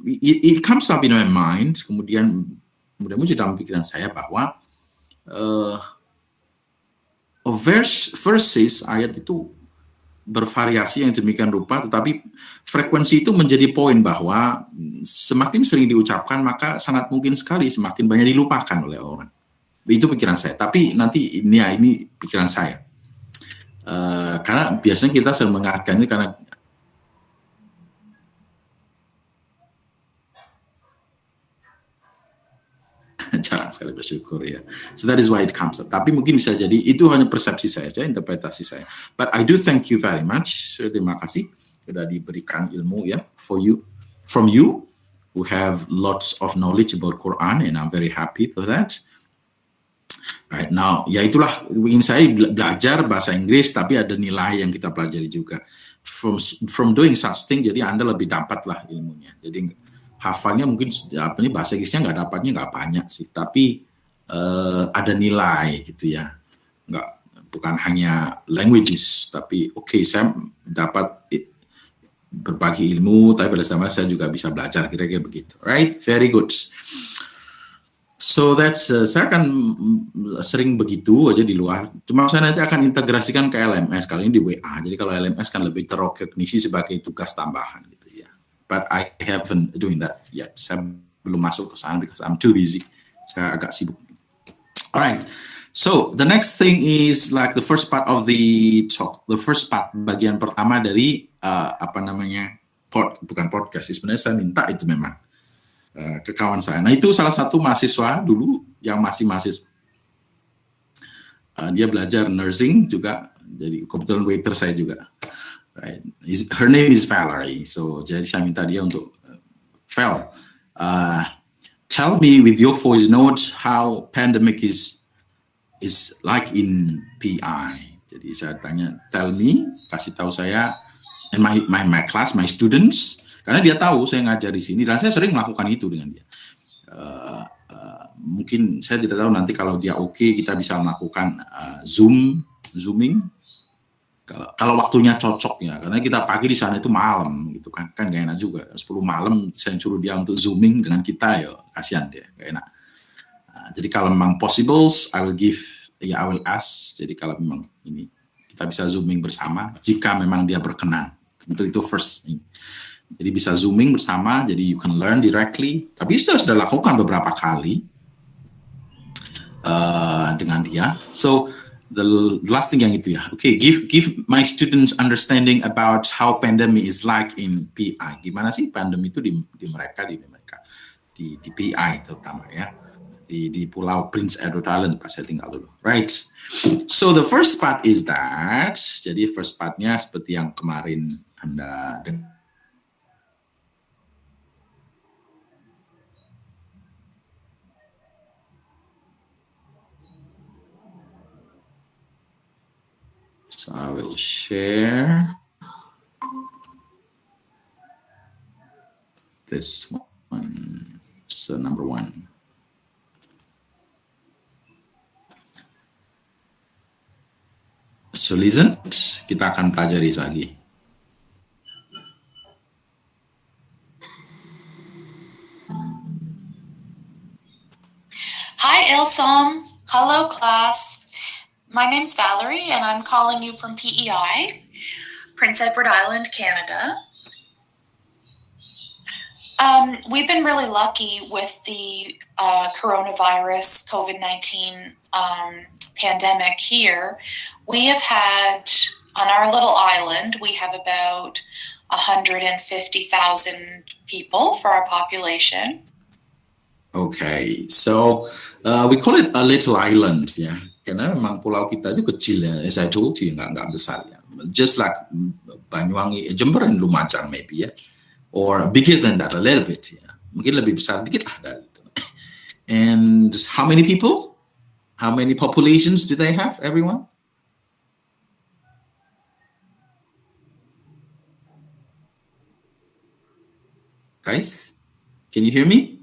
it comes up in my mind. Kemudian mudah-mudahan dalam pikiran saya bahwa verses ayat itu bervariasi yang demikian rupa, tetapi frekuensi itu menjadi poin bahwa semakin sering diucapkan maka sangat mungkin sekali semakin banyak dilupakan oleh orang. Itu pikiran saya. Tapi nanti ini pikiran saya. Karena biasanya kita sering mengingatkannya karena jarang sekali bersyukur ya. So that is why it comes up. Tapi mungkin bisa jadi itu hanya persepsi saya saja, interpretasi saya. But I do thank you very much. Terima kasih sudah diberikan ilmu ya from you who have lots of knowledge about Quran, and I'm very happy for that. Right now, ya itulah ingin saya belajar bahasa Inggris, tapi ada nilai yang kita pelajari juga. From doing such thing, jadi Anda lebih dapat lah ilmunya. Jadi hafalnya mungkin bahasa Inggrisnya dapatnya nggak banyak sih, tapi ada nilai gitu ya. Bukan hanya languages, tapi saya dapat berbagi ilmu, tapi pada sama saya juga bisa belajar, kira-kira begitu. Right? Very good. So that's saya akan sering begitu aja di luar. Cuma saya nanti akan integrasikan ke LMS kali ini di WA. Jadi kalau LMS kan lebih terrekognisi sebagai tugas tambahan gitu ya. But I haven't doing that yet. Saya belum masuk ke sana because I'm too busy. Saya agak sibuk. Alright. So the next thing is like the first part of the talk. The first part, bagian pertama dari bukan podcast. Sebenarnya saya minta itu memang ke kawan saya. Nah itu salah satu mahasiswa dulu yang masih mahasiswa. Dia belajar nursing juga, jadi kebetulan waiter saya juga. Right. Her name is Valerie. So jadi saya minta dia untuk Val, tell me with your voice note how pandemic is like in PI. Jadi saya tanya, tell me, kasih tahu saya, and my class, my students. Karena dia tahu saya ngajar di sini dan saya sering melakukan itu dengan dia. Mungkin saya tidak tahu nanti kalau dia oke, kita bisa melakukan zooming. Kalau waktunya cocok ya, karena kita pagi di sana itu malam gitu kan gak enak juga. 10 malam saya suruh dia untuk zooming dengan kita, ya kasihan dia, gak enak. Jadi kalau memang possible, I will ask. Jadi kalau memang ini kita bisa zooming bersama, jika memang dia berkenan. Untuk itu first. Jadi bisa zooming bersama, jadi you can learn directly. Tapi sudah lakukan beberapa kali dengan dia. So the last thing yang itu ya. Okay, give my students understanding about how pandemic is like in PI. Gimana sih pandemi itu di mereka di PI terutama ya. Di Pulau Prince Edward Island pas saya tinggal dulu. Right. So the first part is that. Jadi first partnya seperti yang kemarin Anda dengar. So I will share this one. So number 1. So listen, kita akan pelajari lagi. Hi, Ilsom. Hello, class. My name's Valerie, and I'm calling you from PEI, Prince Edward Island, Canada. We've been really lucky with the coronavirus, COVID-19 pandemic here. We have had, on our little island, we have about 150,000 people for our population. Okay, so we call it a little island, yeah. Karena memang pulau kita itu kecil ya, as I told you, nggak besar ya. Just like Banyuwangi, Jember and Lumajang maybe ya, or bigger than that a little bit ya. Mungkin lebih besar dikit lah dari itu. And how many people? How many populations do they have, everyone? Guys, can you hear me?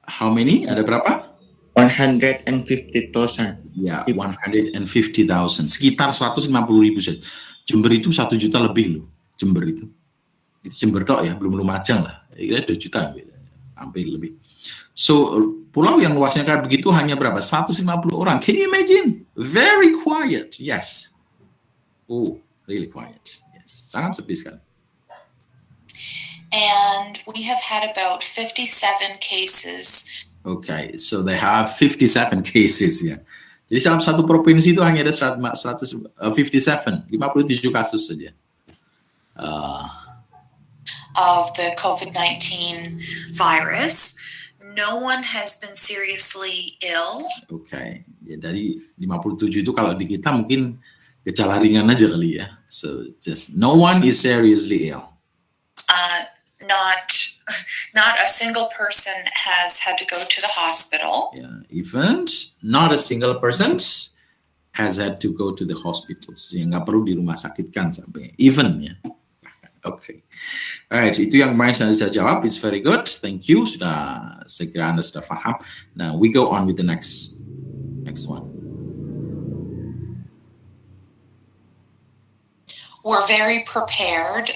How many? Ada berapa? 150,000. Ya, 150,000. Sekitar 150,000 saja. Jember itu 1 juta lebih loh. Jember itu. Itu Jember dok ya, belum Lumajang lah. Kira 2 juta, hampir lebih. So, pulau yang luasnya kayak begitu hanya berapa? 150 orang. Can you imagine? Very quiet. Yes. Oh, really quiet. Yes. Sangat sepi sekali. And we have had about 57 cases. Okay, so they have 57 cases ya. Jadi dalam satu provinsi itu hanya ada 57 kasus saja. Of the COVID-19 virus. No one has been seriously ill. Oke, ya dari 57 itu kalau di kita mungkin gejala ringan aja kali ya. So just no one is seriously ill. Not a single person has had to go to the hospital. Yeah, even not a single person has had to go to the hospitals. Yang nggak perlu di rumah sakit kan sampai even ya. Oke. Alright, itu yang kemarin saya jawab. It's very good. Thank you. Saya kira Anda sudah paham. Now we go on with the next one. We're very prepared.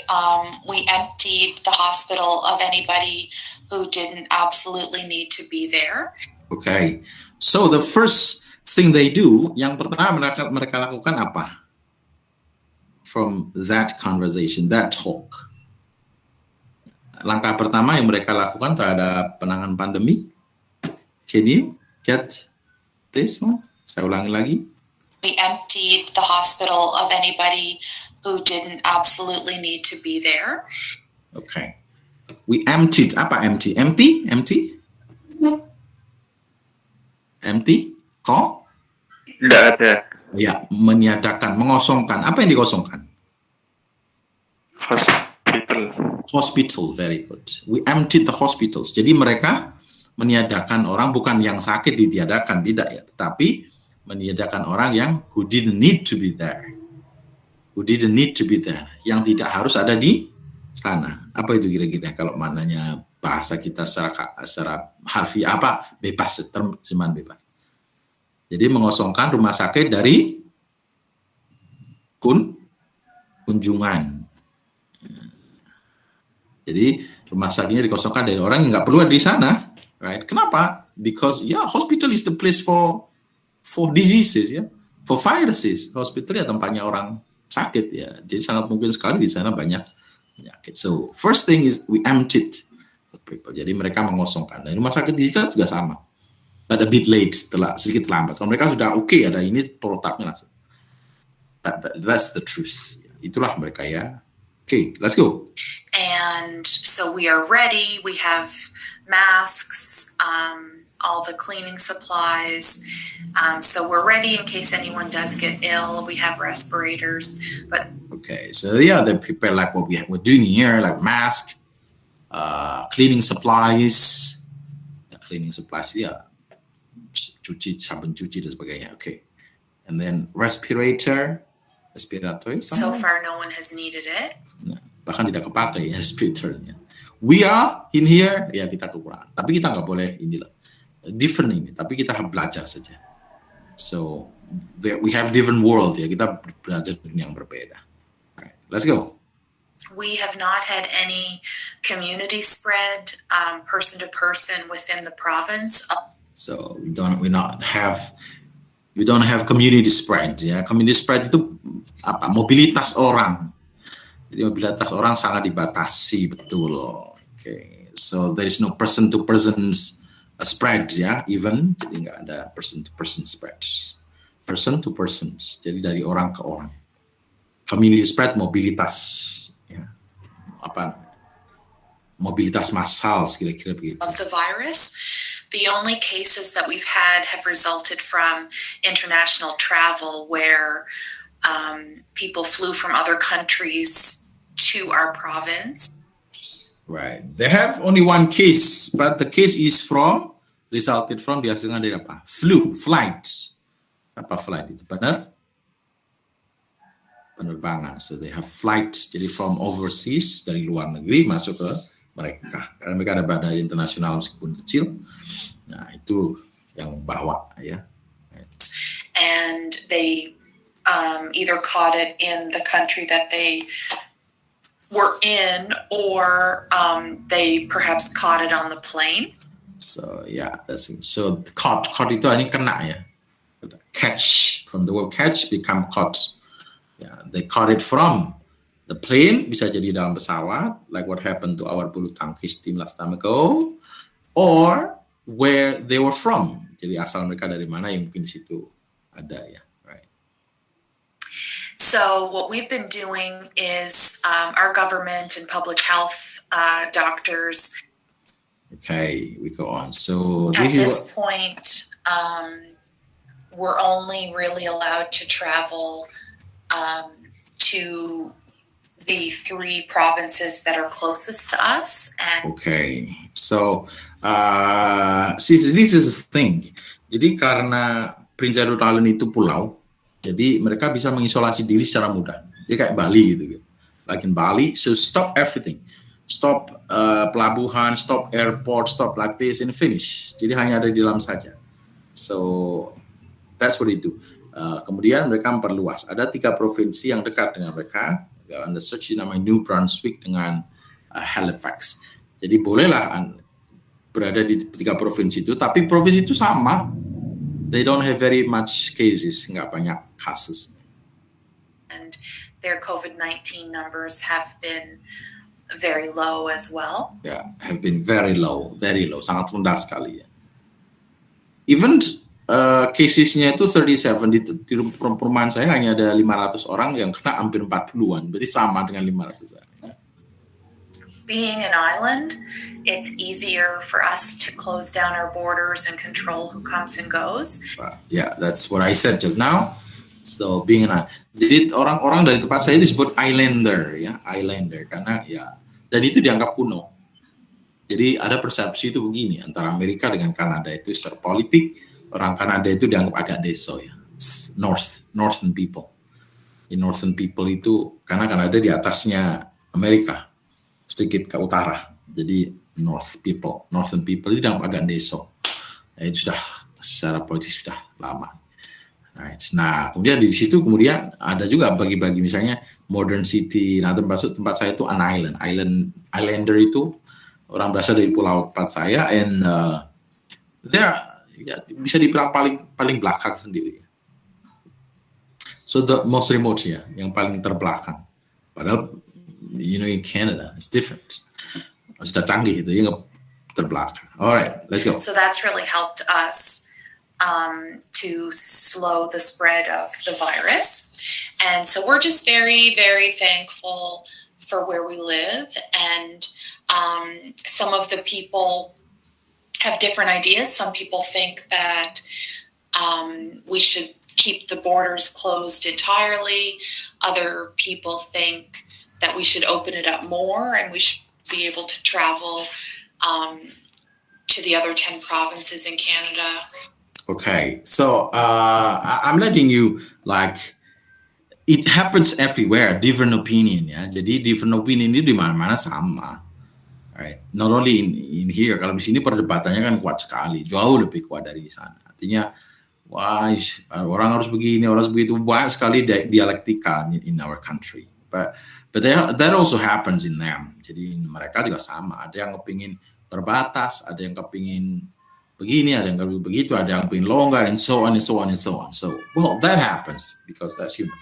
We emptied the hospital of anybody who didn't absolutely need to be there. Okay. So the first thing they do, yang pertama mereka lakukan apa? From that conversation, that talk. Langkah pertama yang mereka lakukan terhadap penanganan pandemi. Can you get this one? Saya ulangi lagi. We emptied the hospital of anybody who didn't absolutely need to be there. Okay. We emptied. Apa empty? Empty? Empty? Empty? Kok? Tidak ada. Ya, meniadakan, mengosongkan. Apa yang dikosongkan? Hospital, very good. We emptied the hospitals. Jadi mereka meniadakan orang, bukan yang sakit ditiadakan, tidak ya, tetapi meniadakan orang yang who didn't need to be there. Who didn't need to be there. Yang tidak harus ada di sana. Apa itu kira-kira kalau maknanya bahasa kita secara harfiah apa? Bebas, terjemahan bebas. Jadi mengosongkan rumah sakit dari kunjungan. Jadi rumah sakitnya dikosongkan dari orang yang nggak perlu ada di sana, right? Kenapa? Because hospital is the place for diseases, ya, for viruses. Hospital ya tempatnya orang sakit ya. Jadi sangat mungkin sekali di sana banyak penyakit. So first thing is we emptied the people. Jadi mereka mengosongkan. Dan rumah sakit di kita juga sama. But a bit late, sedikit lambat. Kalau mereka sudah oke, ada ini protapnya langsung. That's the truth. Itulah mereka ya. Okay, let's go. And so we are ready. We have masks, all the cleaning supplies. So we're ready in case anyone does get ill. We have respirators. But okay, so they prepare like what we're doing here, like mask, cleaning supplies. Cleaning supplies, cuci, sabun cuci dan sebagainya. Okay, and then respirator. So far, no one has needed it. Nah, bahkan tidak kepakai respiratornya. We are in here, ya kita kekurangan. Tapi kita nggak boleh inilah different ini. Tapi kita belajar saja. So we have different world ya. Kita belajar dunia yang berbeda. Right, let's go. We have not had any community spread, person to person within the province. So we don't have community spread ya. Community spread itu apa? Mobilitas orang. Jadi mobilitas orang sangat dibatasi, betul. Okay. So there is no person to person spread ya, even jadi nggak ada person to person spread. Person to person. Jadi dari orang ke orang. Community spread mobilitas ya. Apa? Mobilitas massal kira-kira begitu. Of the virus. The only cases that we've had have resulted from international travel where people flew from other countries to our province. Right. They have only one case, but the case is resulted from dihasilkan dari apa? Flight. Apa flight itu? Benar? Penerbangan. So they have flights, jadi from overseas, dari luar negeri masuk ke mereka. Karena mereka ada bandara internasional meskipun kecil. Nah, itu yang bawa ya. And they either caught it in the country that they were in, or they perhaps caught it on the plane. So so caught itu hanya kena ya. Catch, from the word catch become caught. Yeah, they caught it from the plane, bisa jadi dalam pesawat, like what happened to our bulu tangkis team last time ago, or where they were from. Jadi asal mereka dari mana, yang mungkin di situ ada ya, right? So what we've been doing is our government and public health doctors. Okay, we go on. So At this is this point, we're only really allowed to travel to the 3 provinces that are closest to us. And okay. So this is the thing. Jadi karena Prince Edward Island itu pulau, jadi mereka bisa mengisolasi diri secara mudah. Dia kayak Bali gitu. Like in Bali, so stop everything. Stop pelabuhan, stop airport, stop like this and finish. Jadi hanya ada di dalam saja. So that's what they do. Kemudian mereka memperluas. Ada 3 provinsi yang dekat dengan mereka. Anda search namanya New Brunswick dengan Halifax. Jadi bolehlah berada di 3 provinsi itu, tapi provinsi itu sama. They don't have very much cases, nggak banyak kasus. And their COVID-19 numbers have been very low as well. Yeah, have been very low, sangat rendah sekali ya. Even casesnya itu 37 di perumahan saya hanya ada 500 orang yang kena hampir 40-an, berarti sama dengan 500 orang. Being an island, it's easier for us to close down our borders and control who comes and goes. Yeah, that's what I said just now. So being an jadi orang-orang dari tempat saya disebut islander ya, islander karena ya dan itu dianggap kuno. Jadi ada persepsi itu begini antara Amerika dengan Kanada itu secara politik orang Kanada itu dianggap agak deso ya, northern people. Di northern people itu karena Kanada di atasnya Amerika. Sedikit ke utara, jadi northern people itu dianggap agak deso. Itu sudah secara politis sudah lama. Right. Nah, kemudian di situ kemudian ada juga bagi-bagi misalnya modern city. Nah, tempat saya itu an islander itu orang berasal dari pulau tempat saya, and bisa dibilang paling belakang sendiri. So the most remote ya, yang paling terbelakang. Padahal in Canada, it's different. Sudah canggih itu, ya terbelakang. Alright, let's go. So that's really helped us to slow the spread of the virus. And so we're just very, very thankful for where we live. And some of the people have different ideas. Some people think that we should keep the borders closed entirely. Other people think that we should open it up more and we should be able to travel to the other 10 provinces in Canada. Okay, so I'm letting you it happens everywhere, different opinion ya. Jadi different opinion itu di mana-mana sama. Right. Not only in here, kalau di sini perdebatannya kan kuat sekali, jauh lebih kuat dari sana. Artinya, wah orang harus begini, orang harus begitu, banyak sekali dialektika in our country. But that also happens in them. Jadi mereka juga sama. Ada yang kepingin terbatas, ada yang kepingin begini, ada yang kepingin begitu, ada yang kepingin longgar, and so on and so on and so on. So, well, that happens because that's human.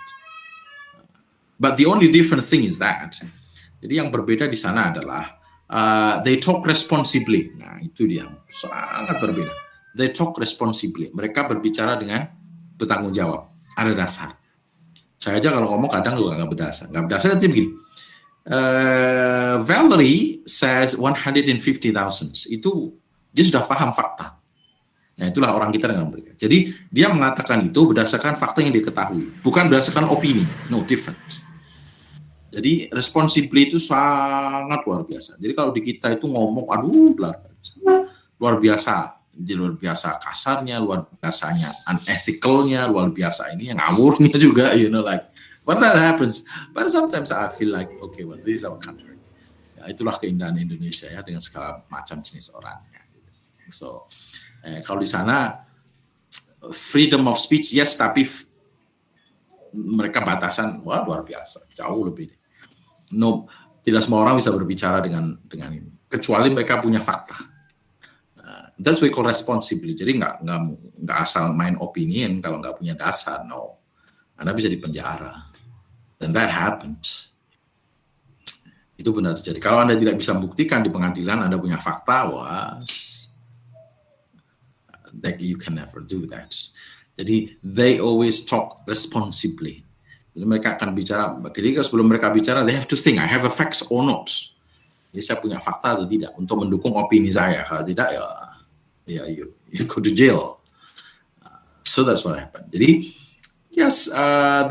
But the only different thing is that. Jadi yang berbeda di sana adalah they talk responsibly. Nah, itu dia sangat berbeda. They talk responsibly. Mereka berbicara dengan bertanggung jawab. Ada dasar. Saya aja kalau ngomong kadang juga nggak berdasar. Nggak berdasar nanti begini. Valerie says 150,000. Itu dia sudah paham fakta. Nah, itulah orang kita dengan mereka. Jadi dia mengatakan itu berdasarkan fakta yang diketahui, bukan berdasarkan opini. No, different. Jadi responsibly itu sangat luar biasa. Jadi kalau di kita itu ngomong, aduh luar biasa. Jadi luar biasa kasarnya, luar biasanya unethicalnya, luar biasa ini yang ngawurnya juga, but that happens. But sometimes I feel like, okay, well, this is our country. Ya, itulah keindahan Indonesia ya, dengan segala macam jenis orangnya. So, kalau di sana freedom of speech yes, tapi mereka batasan, wah luar biasa, jauh lebih. No, tidak semua orang bisa berbicara dengan ini, kecuali mereka punya fakta. That's what we call responsibly. Jadi nggak asal main opinion kalau nggak punya dasar. No, Anda bisa dipenjara. Dan that happens. Itu benar terjadi. Kalau Anda tidak bisa membuktikan di pengadilan Anda punya fakta, that you can never do that. Jadi they always talk responsibly. Jadi mereka akan bicara, ketika sebelum mereka bicara, they have to think, I have a facts or not. Jadi saya punya fakta atau tidak untuk mendukung opini saya. Kalau tidak, ya you go to jail. So that's what happened. Jadi, yes,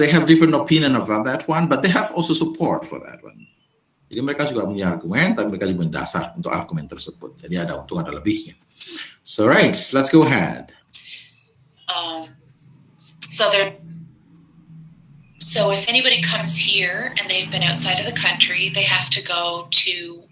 they have different opinion about that one, but they have also support for that one. Jadi mereka juga punya argumen, tapi mereka juga punya dasar untuk argumen tersebut. Jadi ada untung, ada lebihnya. So right, let's go ahead. So if anybody comes here and they've been outside of the country, they have to go to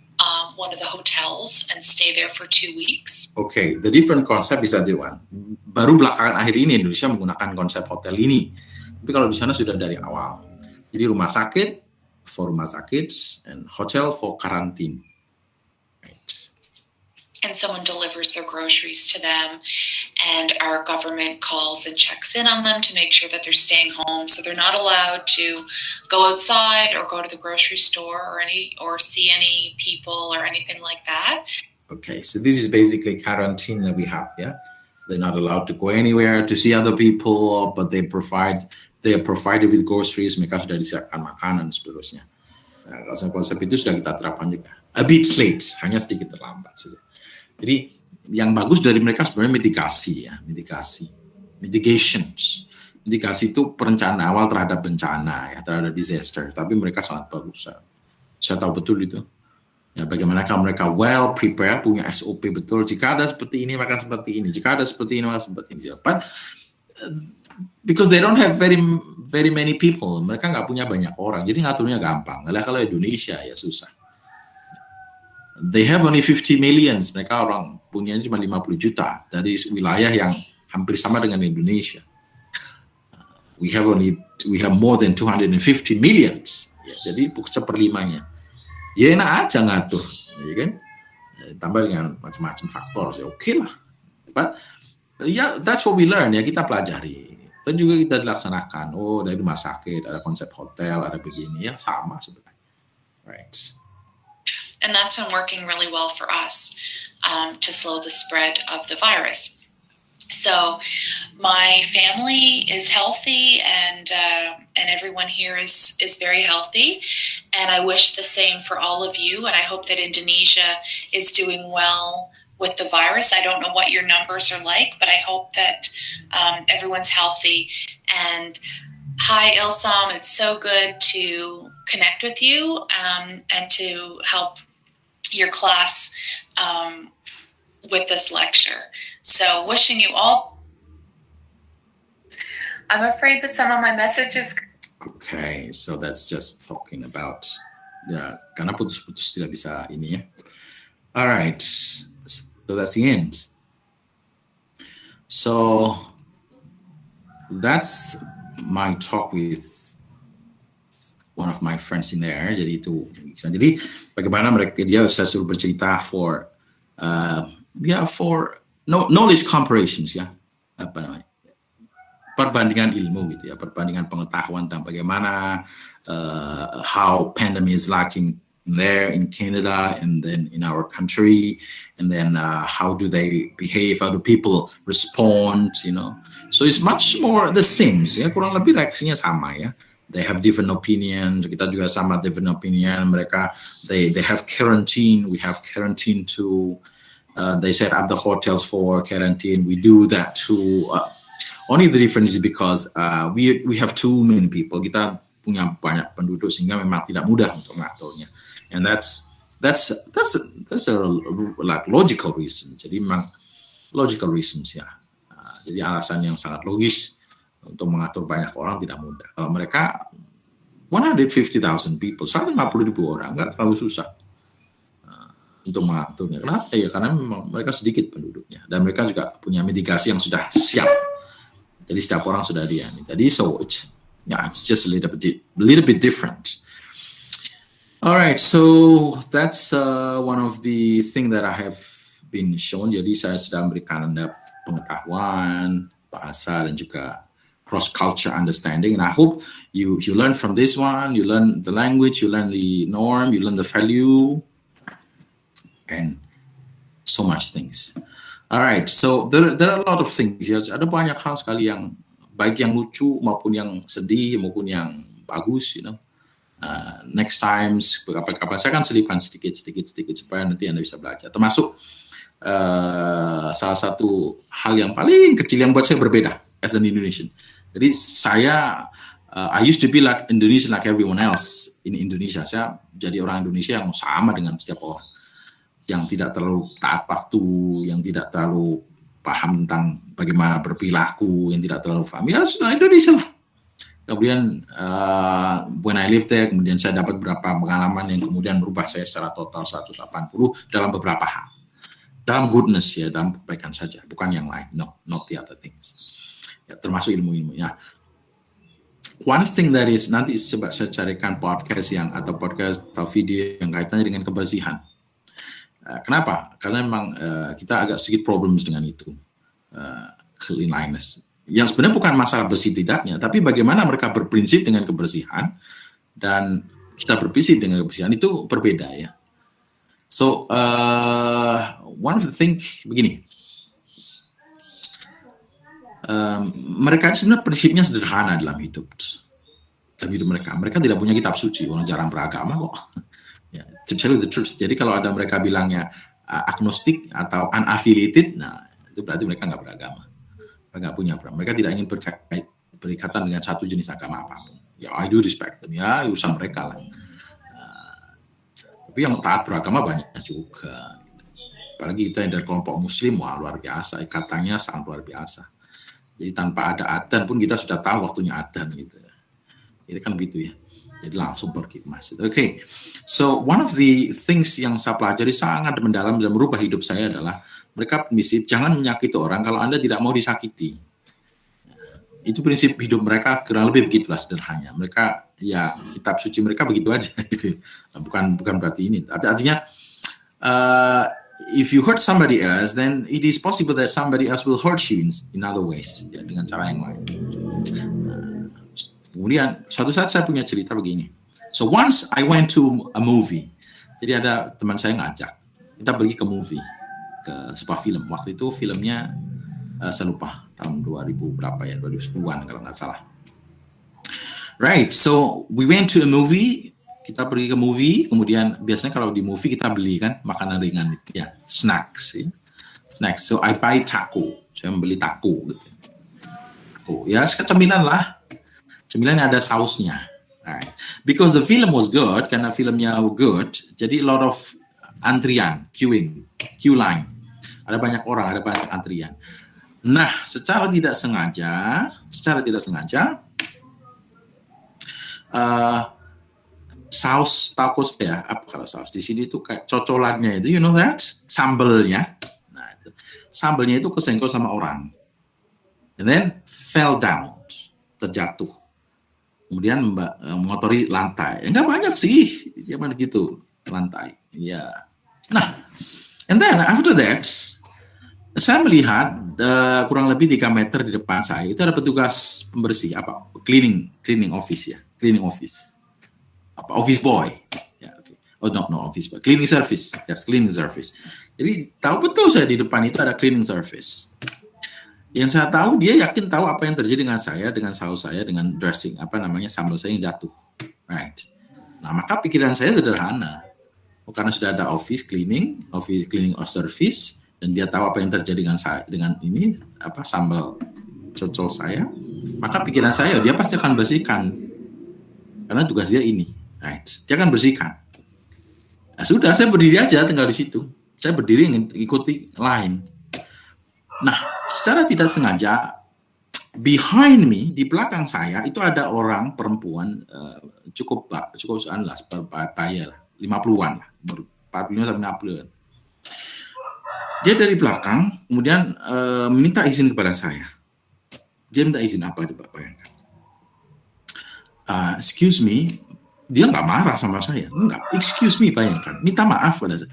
one of the hotels and stay there for 2 weeks. Okay, the different concept is that one. Baru belakangan akhir ini Indonesia menggunakan konsep hotel ini. Tapi kalau di sana sudah dari awal. Jadi rumah sakit for rumah sakit and hotel for quarantine. Right. And someone delivers their groceries to them, and our government calls and checks in on them to make sure that they're staying home. So they're not allowed to go outside or go to the grocery store or see any people or anything like that. Okay, so this is basically quarantine that we have, yeah? They're not allowed to go anywhere to see other people, but they are provided with groceries, mereka sudah disiapkan makanan seterusnya. Nah, konsep itu sudah kita terapkan juga. A bit late, hanya sedikit terlambat saja. Jadi yang bagus dari mereka sebenarnya mitigations. Mitigasi itu perencanaan awal terhadap bencana, ya, terhadap disaster. Tapi mereka sangat bagus. Saya tahu betul itu. Ya, bagaimana mereka well prepared, punya SOP betul. Jika ada seperti ini, maka seperti ini. Jika ada seperti ini, maka seperti ini. But because they don't have very many people, mereka nggak punya banyak orang, jadi ngaturnya gampang. Kalau Indonesia ya susah. They have only 50 million, mereka orang punya cuma 50 juta dari wilayah yang hampir sama dengan Indonesia. We have more than 250 million, ya, jadi seperlimanya. Ya enak aja ngatur, ya kan? Tambah dengan macam-macam faktor, ya oke lah. But yeah, that's what we learn, ya, kita pelajari. Dan juga kita dilaksanakan. Oh, dari rumah sakit, ada konsep hotel, ada begini, ya sama sebenarnya. Right. And that's been working really well for us to slow the spread of the virus. So my family is healthy, and everyone here is very healthy. And I wish the same for all of you. And I hope that Indonesia is doing well with the virus. I don't know what your numbers are like, but I hope that everyone's healthy. And hi, Ilsam, it's so good to connect with you and to help your class with this lecture. So wishing you all. I'm afraid that some of my messages. Okay, so that's just talking about, ya, karena putus-putus tidak bisa ini ya. Alright, so that's the end. So that's my talk with one of my friends in there. Jadi bagaimana dia saya suruh bercerita for knowledge comparisons, ya, apa namanya, perbandingan ilmu gitu ya, perbandingan pengetahuan tentang bagaimana how pandemic is like there in Canada and then in our country, and then how do they behave, how do people respond, you know. So it's much more the same, ya, kurang lebih reaksinya sama ya. They have different opinion, kita juga sama different opinion. Mereka they have quarantine, we have quarantine too. They set up the hotels for quarantine. We do that too. Only the difference is because we have too many people. Kita punya banyak penduduk sehingga memang tidak mudah untuk mengaturnya. And that's a like logical reason. Jadi memang logical reasons ya. Jadi alasan yang sangat logis untuk mengatur banyak orang tidak mudah. Kalau mereka 150,000 people, 150,000 orang, nggak terlalu susah untuk mengaturnya. Kenapa? Ya karena memang mereka sedikit penduduknya dan mereka juga punya mitigasi yang sudah siap. Jadi setiap orang sudah dia. Jadi so it's just a little bit different. Alright, so that's one of the thing that I have been shown. Jadi saya sudah memberikan Anda pengetahuan, bahasa dan juga cross-culture understanding. And I hope you learn from this one, you learn the language, you learn the norm, you learn the value, and so much things. Alright, so there are a lot of things ya. Ada banyak hal sekali yang baik yang lucu maupun yang sedih maupun yang bagus, you know. Next times kapan-kapan saya akan selipkan sedikit supaya nanti Anda bisa belajar. Termasuk salah satu hal yang paling kecil yang buat saya berbeda as an Indonesian. Jadi saya I used to be like Indonesian like everyone else in Indonesia. Saya jadi orang Indonesia yang sama dengan setiap orang, yang tidak terlalu taat waktu, yang tidak terlalu paham tentang bagaimana berperilaku, yang tidak terlalu paham. Ya sudah Indonesia lah. Kemudian when I live there, kemudian saya dapat beberapa pengalaman yang kemudian merubah saya secara total 180 dalam beberapa hal. Dalam goodness ya, dalam kebaikan saja, bukan yang lain. No, not the other things. Ya, termasuk ilmu-ilmunya. One thing that is, nanti coba saya carikan podcast atau video yang kaitannya dengan kebersihan. Kenapa? Karena memang kita agak sedikit problems dengan itu. Cleanliness. Yang sebenarnya bukan masalah bersih tidaknya, tapi bagaimana mereka berprinsip dengan kebersihan dan kita berprinsip dengan kebersihan itu berbeda ya. So one of the things begini, mereka sebenarnya prinsipnya sederhana dalam hidup mereka. Mereka tidak punya kitab suci, orang jarang beragama kok. Ya, to tell you the truth. Jadi kalau ada mereka bilangnya agnostik atau unaffiliated, nah itu berarti mereka nggak beragama. Mereka punya, mereka tidak ingin berikatan dengan satu jenis agama apapun. Ya, I do respect them. Ya, urusan mereka lah. Tapi yang taat beragama banyak juga. Apalagi kita yang dari kelompok Muslim, wah luar biasa. Ikatannya sangat luar biasa. Jadi tanpa ada adzan pun kita sudah tahu waktunya adzan gitu. Itu kan begitu ya. Jadi langsung pergi ke masjid. Okay, so one of the things yang saya pelajari sangat mendalam dan merubah hidup saya adalah mereka prinsip jangan menyakiti orang kalau Anda tidak mau disakiti. Itu prinsip hidup mereka kurang lebih begitulah sederhana. Mereka ya kitab suci mereka begitu aja gitu. Bukan berarti ini. Artinya if you hurt somebody else, then it is possible that somebody else will hurt you in other ways ya, dengan cara yang lain. Kemudian suatu saat saya punya cerita begini. So once I went to a movie. Jadi ada teman saya ngajak kita pergi ke movie, ke sebuah film. Waktu itu filmnya saya lupa tahun 2000 berapa ya, 2010-an kalau nggak salah. Right, so we went to a movie. Kita pergi ke movie, kemudian biasanya kalau di movie kita beli kan makanan ringan, ya snacks, ya. Snacks. So I buy taco. Saya membeli taco gitu. Ya cemilan lah. Cemilannya ada sausnya. Right. Because the film was good, karena filmnya good, jadi a lot of antrian, queue line. Ada banyak orang, ada banyak antrian. Nah, secara tidak sengaja, saus taco saya, apa kalau saus di sini itu kayak cocolannya itu, you know that, sambalnya. Nah, itu sambalnya itu kesenggol sama orang, and then fell down, terjatuh. Kemudian mengotori lantai. Enggak banyak sih, gimana gitu lantai. Ya. Nah, and then after that, saya melihat kurang lebih 3 meter di depan saya itu ada petugas pembersih apa cleaning office ya, cleaning office. Apa office boy. Ya, okay. Oh no office boy, cleaning service. Yes, cleaning service. Jadi tahu betul saya di depan itu ada cleaning service. Yang saya tahu dia yakin tahu apa yang terjadi dengan saya, dengan saus saya, dengan dressing sambal saya yang jatuh, right? Nah maka pikiran saya sederhana, karena sudah ada office cleaning or service, dan dia tahu apa yang terjadi dengan saya, dengan ini sambal cocol saya, maka pikiran saya dia pasti akan bersihkan, karena tugas dia ini, right? Dia akan bersihkan. Nah, sudah saya berdiri aja tinggal di situ, saya berdiri ikuti line. Nah, secara tidak sengaja, behind me, di belakang saya, itu ada orang perempuan cukup lah, bayar lah, 50-an lah, 45 sampai 50-an. Dia dari belakang, kemudian minta izin kepada saya. Dia minta izin apa, coba bayangkan. Excuse me, dia nggak marah sama saya, enggak. Excuse me, bayangkan, minta maaf pada saya.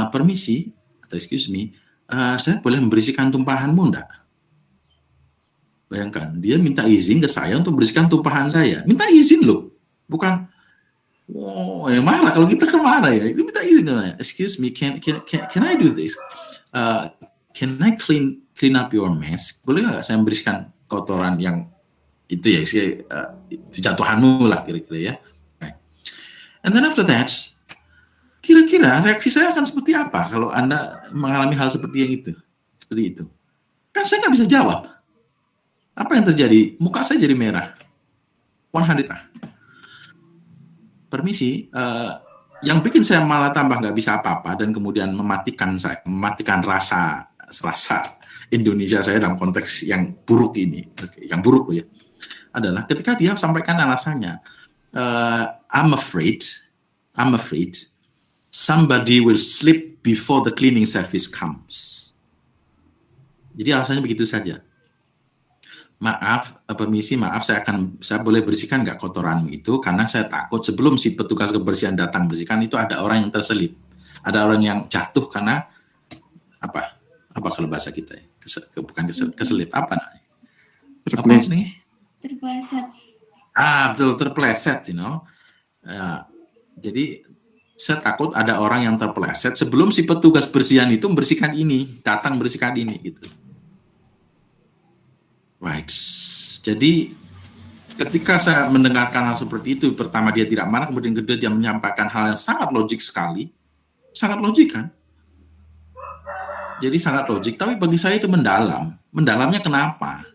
Permisi, atau excuse me, saya boleh membersihkan tumpahanmu enggak? Bayangkan, dia minta izin ke saya untuk membersihkan tumpahan saya. Minta izin loh, bukan marah. Kalau kita kan marah ya, itu minta izin ke saya. Excuse me, can I do this? can I clean up your mess? Boleh nggak saya membersihkan kotoran yang itu ya, itu jatuhanmu lah kira-kira ya. Okay. And then after that, kira-kira reaksi saya akan seperti apa kalau Anda mengalami hal seperti yang itu, seperti itu? Kan saya nggak bisa jawab. Apa yang terjadi? Muka saya jadi merah. 100. Permisi, yang bikin saya malah tambah nggak bisa apa-apa dan kemudian mematikan rasa Indonesia saya dalam konteks yang buruk ini, yang buruk ya, adalah ketika dia sampaikan alasannya, I'm afraid somebody will slip before the cleaning service comes. Jadi alasannya begitu saja. Maaf, saya boleh bersihkan nggak kotoranmu itu, karena saya takut sebelum si petugas kebersihan datang bersihkan itu ada orang yang terselip, ada orang yang jatuh karena apa kalau bahasa kita ya? Keselip apa namanya? Terpleset. Betul, terpleset, you know. Jadi saya takut ada orang yang terpleset sebelum si petugas bersihan itu membersihkan ini, datang bersihkan ini gitu. Right. Jadi ketika saya mendengarkan hal seperti itu, pertama dia tidak marah, kemudian kedua dia menyampaikan hal yang sangat logik sekali. Sangat logik kan? Jadi sangat logik, tapi bagi saya itu mendalam. Mendalamnya kenapa?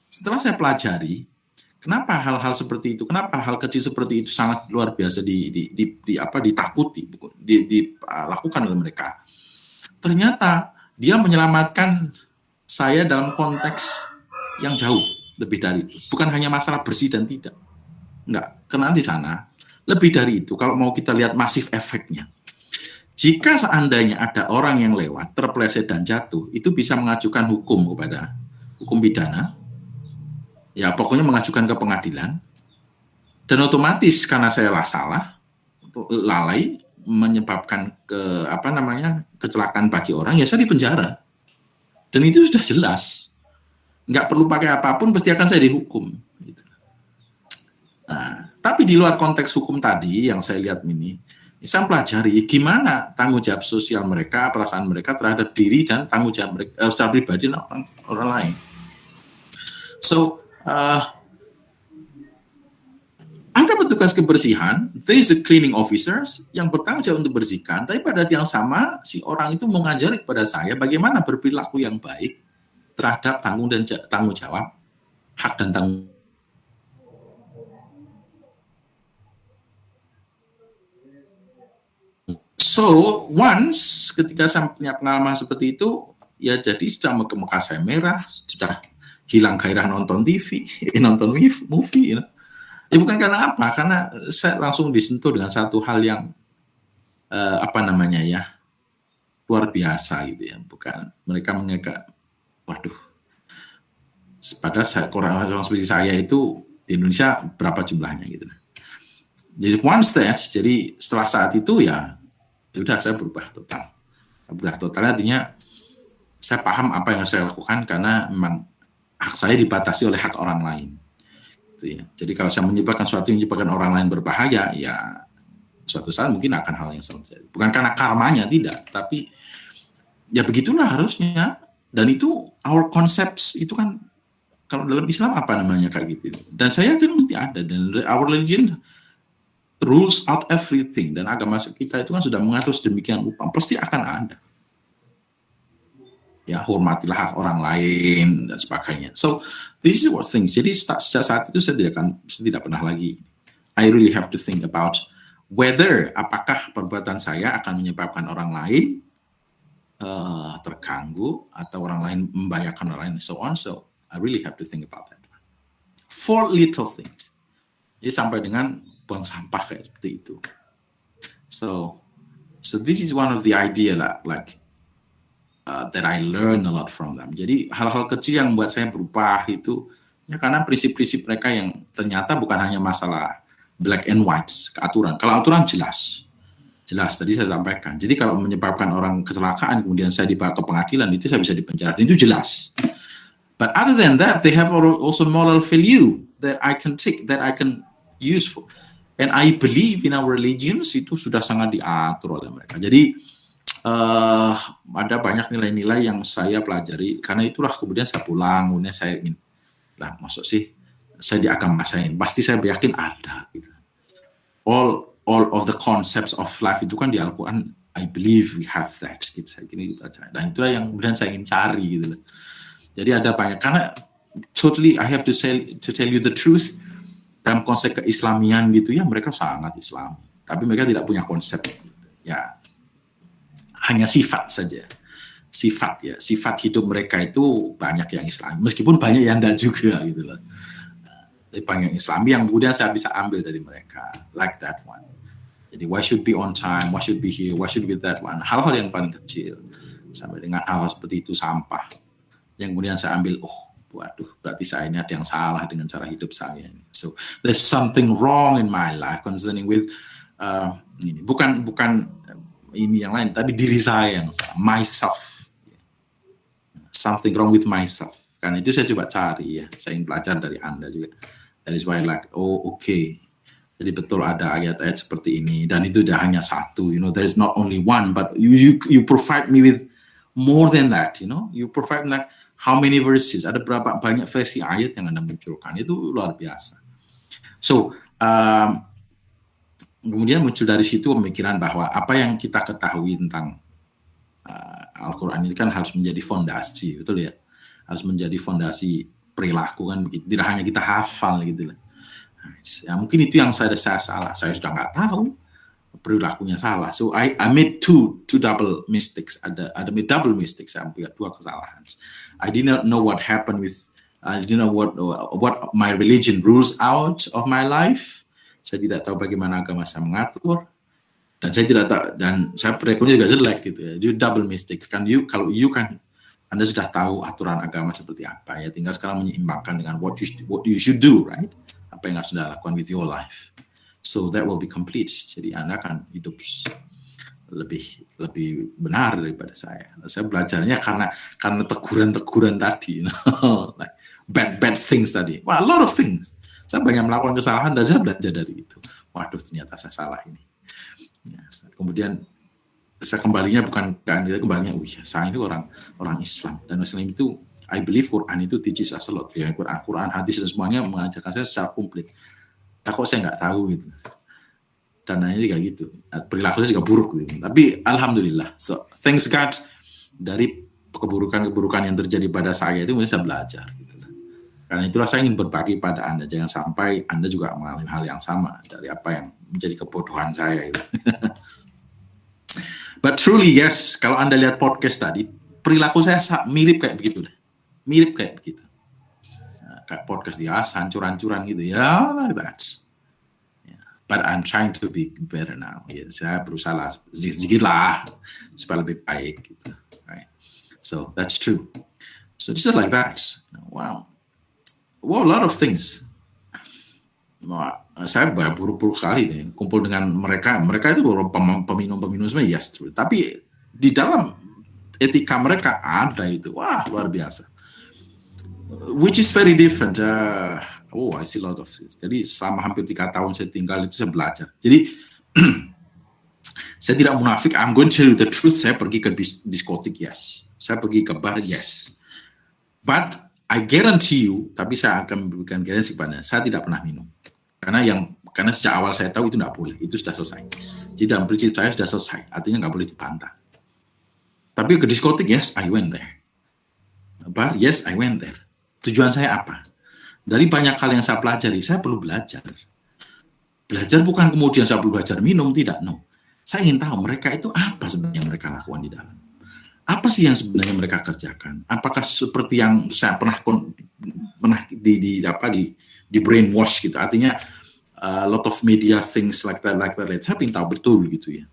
Setelah saya pelajari, kenapa hal-hal seperti itu, kenapa hal kecil seperti itu sangat luar biasa ditakuti, dilakukan oleh mereka. Ternyata dia menyelamatkan saya dalam konteks yang jauh lebih dari itu. Bukan hanya masalah bersih dan tidak. Enggak, karena di sana lebih dari itu. Kalau mau kita lihat masif efeknya. Jika seandainya ada orang yang lewat, terpleset dan jatuh, itu bisa mengajukan hukum pidana. Ya, pokoknya mengajukan ke pengadilan. Dan otomatis karena saya lalai menyebabkan kecelakaan bagi orang, ya saya dipenjara. Dan itu sudah jelas. Nggak perlu pakai apapun, pasti akan saya dihukum. Nah, tapi di luar konteks hukum tadi yang saya lihat ini, saya pelajari gimana tanggung jawab sosial mereka, perasaan mereka terhadap diri dan tanggung jawab mereka secara pribadi dan orang lain. So, ada petugas kebersihan, there is a cleaning officers yang bertanggung jawab untuk bersihkan, tapi pada yang sama si orang itu mengajari kepada saya bagaimana berperilaku yang baik terhadap tanggung jawab, hak dan tanggung. So, once ketika saya punya pengalaman seperti itu, ya jadi sudah muka saya merah, sudah hilang gairah nonton TV, nonton movie. Ya bukan karena apa, karena saya langsung disentuh dengan satu hal yang luar biasa gitu ya. Bukan mereka menganggap, waduh, padahal orang seperti saya itu di Indonesia berapa jumlahnya gitu. Jadi one stage, jadi setelah saat itu ya sudah saya berubah total. Berubah total artinya saya paham apa yang saya lakukan karena memang hak saya dibatasi oleh hak orang lain. Gitu ya. Jadi kalau saya menyebabkan sesuatu yang menyebabkan orang lain berbahaya, ya suatu saat mungkin akan hal yang sama terjadi. Bukan karena karmanya, tidak, tapi ya begitulah harusnya. Dan itu our concepts itu kan kalau dalam Islam apa namanya kayak gitu. Dan saya yakin mesti ada, dan our religion rules out everything, dan agama kita itu kan sudah mengatur sedemikian rupa, pasti akan ada. Ya, hormatilah hak orang lain dan sebagainya. So this is what things. Jadi sejak saat itu saya tidak pernah lagi. I really have to think about whether apakah perbuatan saya akan menyebabkan orang lain terganggu atau orang lain membahayakan orang lain, so on. So I really have to think about that. 4 little things. Jadi sampai dengan buang sampah kayak seperti itu. So this is one of the idea like that I learn a lot from them. Jadi hal-hal kecil yang membuat saya berubah itu ya karena prinsip-prinsip mereka yang ternyata bukan hanya masalah black and white, keaturan. Kalau aturan jelas tadi saya sampaikan. Jadi kalau menyebabkan orang kecelakaan kemudian saya dibawa ke pengadilan, itu saya bisa dipenjara. Itu jelas. But other than that, they have also moral value that I can take, that I can use for. And I believe in our religions itu sudah sangat diatur oleh mereka. Jadi ada banyak nilai-nilai yang saya pelajari, karena itulah kemudian saya pulang, kemudian saya ingin, lah maksud sih saya di agama saya ini, pasti saya yakin ada gitu. All of the concepts of life itu kan di Al-Quran, I believe we have that gitu. Saya gini gitu aja. Dan itulah yang kemudian saya ingin cari gitu loh. Jadi ada banyak, karena totally I have to tell you the truth, dalam konsep keislamian gitu ya, mereka sangat Islam, tapi mereka tidak punya konsep gitu. Ya hanya sifat saja, sifat hidup mereka itu banyak yang Islam, meskipun banyak yang enggak juga gitu loh. Tapi banyak Islam yang kemudian saya bisa ambil dari mereka, like that one. Jadi why should be on time, why should be here, why should be that one, hal-hal yang paling kecil sampai dengan hal seperti itu, sampah yang kemudian saya ambil, waduh, berarti saya ini ada yang salah dengan cara hidup saya ini. So there's something wrong in my life concerning with ini, bukan ini yang lain, tapi diri saya yang salah, myself. Something wrong with myself. Karena itu saya coba cari ya, saya ingin belajar dari Anda juga. That is why like, okay. Jadi betul ada ayat-ayat seperti ini, dan itu tidak hanya satu, there is not only one, but you provide me with more than that, you provide like how many verses, ada berapa banyak versi ayat yang Anda munculkan, itu luar biasa. So, kemudian muncul dari situ pemikiran bahwa apa yang kita ketahui tentang Al-Quran ini kan harus menjadi fondasi, betul ya? Harus menjadi fondasi perilaku kan begitu. Tidak hanya kita hafal gitu lah. Ya, mungkin itu yang saya salah. Saya sudah nggak tahu perilakunya salah. So I made two double mistakes. Ada double mistakes. Saya membuat 2 kesalahan. I did not know what happened with. I didn't know what my religion rules out of my life. Saya tidak tahu bagaimana agama saya mengatur, dan saya tidak tahu, dan saya perilakunya juga jelek gitu ya. Jadi double mistakes kan, kalau kan Anda sudah tahu aturan agama seperti apa ya, tinggal sekarang menyeimbangkan dengan what you should do, right? Apa yang harus Anda lakukan with your life. So that will be complete. Jadi Anda akan hidup lebih benar daripada saya. Saya belajarnya karena teguran-teguran tadi, like bad things tadi. Well, a lot of things. Saya banyak melakukan kesalahan dan saya belajar dari itu. Waduh, ternyata saya salah ini. Ya, kemudian saya kembalinya saya itu orang Islam, dan Islam itu I believe Quran itu teaches us a lot. Ya, Quran, hadis dan semuanya mengajarkan saya secara komplit. Kok saya nggak tahu gitu. Dan nanya juga gitu. Perilaku saya juga buruk gitu. Tapi alhamdulillah. So thanks God, dari keburukan yang terjadi pada saya itu saya belajar gitu. Karena itulah saya ingin berbagi pada Anda, jangan sampai Anda juga mengalami hal yang sama dari apa yang menjadi kebodohan saya itu. But truly yes, kalau Anda lihat podcast tadi, perilaku saya mirip kayak begitu deh. Mirip kayak begitu. Kayak podcast dia hancur-hancuran gitu ya, like that. Yeah. But I'm trying to be better now. Ya, saya berusaha sedikit lah supaya lebih baik gitu. Right. So that's true. So just like that. Wow. Wow, a lot of things. Saya buruk-buruk sekali nih, kumpul dengan mereka itu peminum semua, yes true. Tapi di dalam etika mereka ada itu, wah luar biasa. Which is very different. I see a lot of this. Jadi selama hampir 3 tahun saya tinggal itu saya belajar. Jadi saya tidak munafik. I'm going to tell you the truth. Saya pergi ke diskotik, yes. Saya pergi ke bar, yes. But I guarantee you, tapi saya akan memberikan garansi kepada saya tidak pernah minum. Karena sejak awal saya tahu itu tidak boleh, itu sudah selesai. Jadi dalam prinsip saya sudah selesai, artinya nggak boleh dibantah. Tapi ke diskotik, yes, I went there. Bar, yes, I went there. Tujuan saya apa? Dari banyak hal yang saya pelajari, saya perlu belajar. Belajar bukan kemudian saya perlu belajar minum, tidak, no. Saya ingin tahu mereka itu apa sebenarnya yang mereka lakukan di dalam. Apa sih yang sebenarnya mereka kerjakan? Apakah seperti yang saya pernah di brainwash gitu? Artinya a lot of media things like that. Saya ingin tahu betul gitu ya.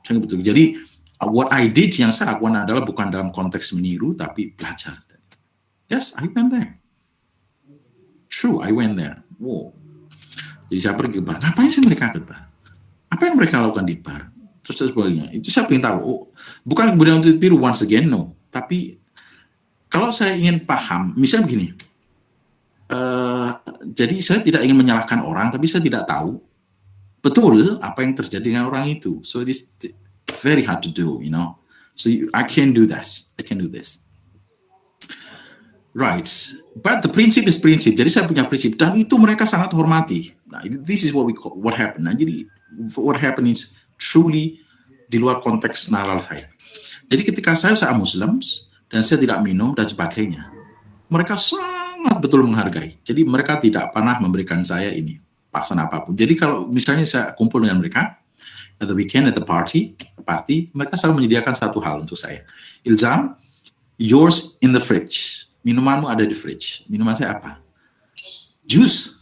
Jadi what I did yang saya lakukan adalah bukan dalam konteks meniru, tapi belajar. Yes, I went there. True, I went there. Wow. Jadi saya pergi ke bar. Ngapain sih mereka ke bar? Apa yang mereka lakukan di bar? Terus sebagainya. Itu saya ingin tahu. Bukan kemudian untuk tiru once again, no. Tapi kalau saya ingin paham, misalnya begini. Jadi saya tidak ingin menyalahkan orang, tapi saya tidak tahu betul apa yang terjadi dengan orang itu. So it is very hard to do, So I can do this. I can do this. Right. But the prinsip is prinsip. Jadi saya punya prinsip dan itu mereka sangat hormati. Nah, this is what we call what happened. Nah, jadi what happened is truly di luar konteks nalar saya. Jadi ketika saya Muslims dan saya tidak minum dan sebagainya, mereka sangat betul menghargai. Jadi mereka tidak pernah memberikan saya ini paksaan apapun. Jadi kalau misalnya saya kumpul dengan mereka at the weekend at the party, mereka selalu menyediakan satu hal untuk saya. Ilzam, yours in the fridge. Minumanmu ada di fridge. Minuman saya apa? Juice.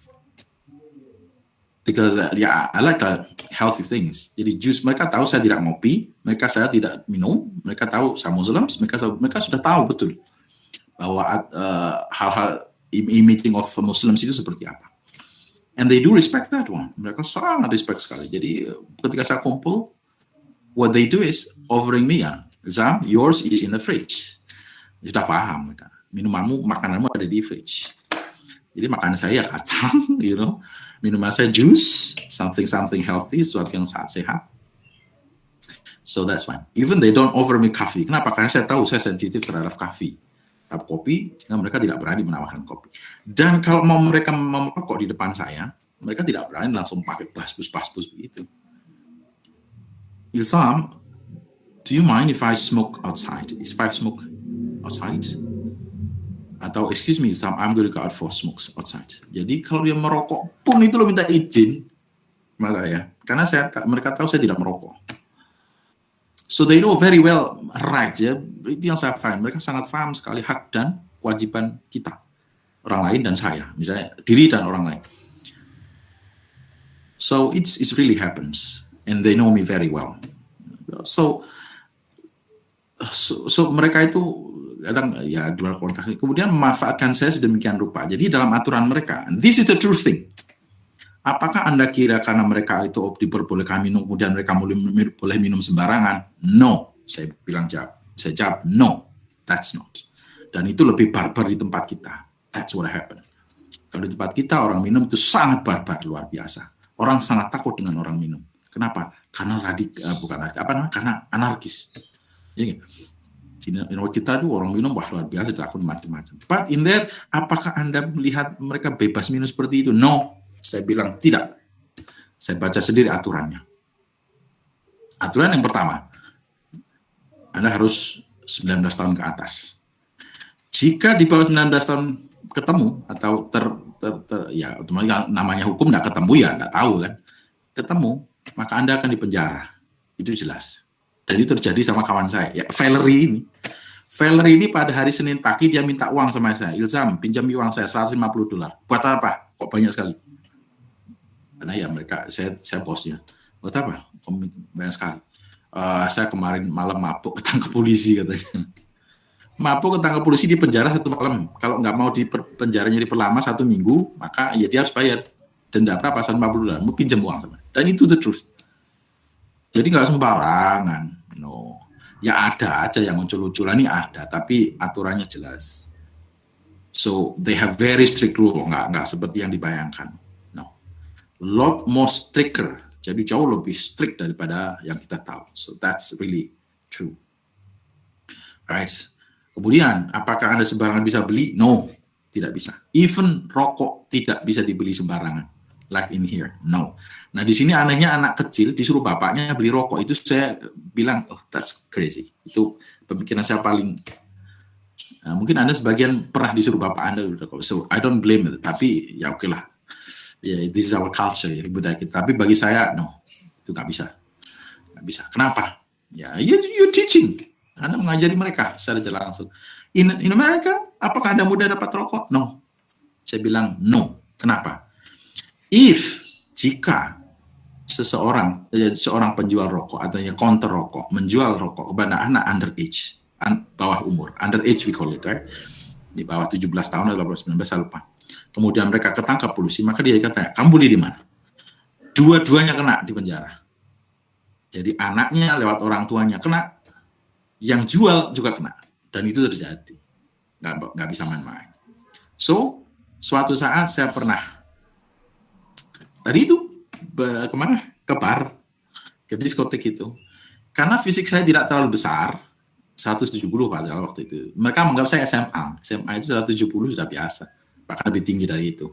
Because I like healthy things. Jadi juice, mereka tahu saya tidak ngopi, saya tidak minum, mereka tahu saya Muslim, mereka sudah tahu betul bahwa hal-hal imaging of Muslims itu seperti apa. And they do respect that one. Mereka sangat respect sekali. Jadi ketika saya kumpul, what they do is offering me, Zam, yours is in the fridge. Sudah paham mereka. Minumanmu, makananmu ada di fridge. Jadi makanan saya kacang, minuman saya juice, something healthy, sesuatu yang sangat sehat. So that's fine. Even they don't offer me coffee. Kenapa? Karena saya tahu saya sensitif terhadap kopi, sehingga mereka tidak berani menawarkan kopi. Dan kalau mereka merokok di depan saya, mereka tidak berani langsung pakai bas-bus begitu. Ilsam, do you mind if I smoke outside? If I smoke outside? Atau excuse me, I'm going to go out for smokes outside. Jadi kalau dia merokok pun itu lo minta izin sama saya, karena mereka tahu saya tidak merokok. So they know very well, right ya, itu yang saya paham. Mereka sangat paham sekali hak dan kewajiban kita, orang lain dan saya, misalnya diri dan orang lain. So it really happens, and they know me very well. So mereka itu kadang ya di luar konteks, kemudian memanfaatkan saya sedemikian rupa. Jadi dalam aturan mereka, this is the true thing. Apakah Anda kira karena mereka itu diperbolehkan minum, kemudian mereka boleh minum sembarangan? No, saya jawab, no, that's not. Dan itu lebih barbar di tempat kita. That's what happened. Kalau di tempat kita orang minum itu sangat barbar, luar biasa. Orang sangat takut dengan orang minum. Kenapa? Karena karena anarkis. Ya, kita tuh orang minum luar biasa, dilakukan macam-macam. But in there, apakah Anda melihat mereka bebas minum seperti itu? No, saya bilang tidak. Saya baca sendiri aturannya. Aturan yang pertama, Anda harus 19 tahun ke atas. Jika di bawah 19 tahun ketemu atau ya otomatis namanya hukum nggak ketemu ya nggak tahu kan, ketemu maka Anda akan dipenjara. Itu jelas. Dan itu terjadi sama kawan saya, ya Valerie ini pada hari Senin pagi dia minta uang sama saya, Ilzam pinjam uang saya $150. Buat apa? Kok banyak sekali? Karena ya mereka, saya bosnya. Buat apa? Banyak sekali. Saya kemarin malam mabuk ketangkep polisi katanya. Mabuk ketangkep polisi di penjara 1 malam. Kalau nggak mau di penjaranya diperlama 1 minggu, maka ya dia harus bayar denda berapa? $150. Mau pinjam uang sama. Dan itu the truth. Jadi nggak sembarangan, no. Ya ada aja yang muncul-munculan ini ada, tapi aturannya jelas. So they have very strict rule, nggak seperti yang dibayangkan. No, lot more stricter. Jadi jauh lebih strict daripada yang kita tahu. So that's really true. Right. Kemudian, apakah Anda sembarangan bisa beli? No, tidak bisa. Even rokok tidak bisa dibeli sembarangan. Like in here, no. Nah di sini anehnya anak kecil disuruh bapaknya beli rokok, itu saya bilang, oh that's crazy. Itu pemikiran saya paling. Mungkin Anda sebagian pernah disuruh bapak Anda rokok, so I don't blame it. Tapi ya oke lah, ya this is our culture, ya, budaya kita. Tapi bagi saya, no, itu nggak bisa. Kenapa? Ya, you teaching, Anda mengajari mereka secara jelas langsung. In America, apakah Anda mudah dapat rokok? No, saya bilang no. Kenapa? Jika seorang penjual rokok atau counter rokok menjual rokok kepada anak underage, bawah umur, underage we call it, right? Di bawah 17 tahun atau 19, saya lupa. Kemudian mereka ketangkap polisi, maka dia kata, kamu beli di mana? Dua-duanya kena di penjara. Jadi anaknya lewat orang tuanya kena, yang jual juga kena, dan itu terjadi. Nggak bisa main-main. So, suatu saat saya pernah tadi itu kemana? Ke bar, ke diskotek itu. Karena fisik saya tidak terlalu besar, 170 Pak Zal waktu itu. Mereka menganggap saya SMA. SMA itu 170 sudah biasa. Bahkan lebih tinggi dari itu.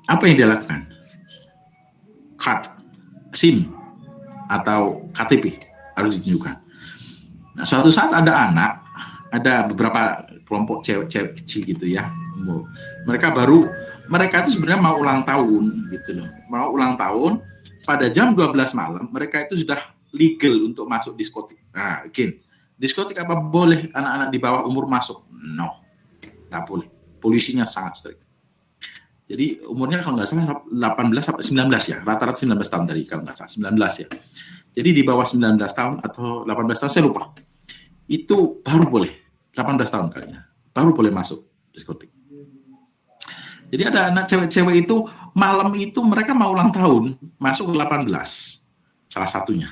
Apa yang dia lakukan? Card, SIM, atau KTP harus ditunjukkan. Nah, suatu saat ada beberapa kelompok cewek-cewek kecil gitu ya. Mereka itu sebenarnya mau ulang tahun gitu loh. Mau ulang tahun pada jam 12 malam, mereka itu sudah legal untuk masuk diskotik. Nah, again, diskotik apa boleh anak-anak di bawah umur masuk? No, nggak boleh. Polisinya sangat strict. Jadi umurnya kalau nggak salah 18 sampai 19 ya, rata-rata 19 tahun dari kalau nggak salah 19 ya. Jadi di bawah 19 tahun atau 18 tahun saya lupa. Itu baru boleh 18 tahun kalinya, baru boleh masuk diskotik. Jadi ada anak cewek-cewek itu malam itu mereka mau ulang tahun, masuk ke 18, salah satunya.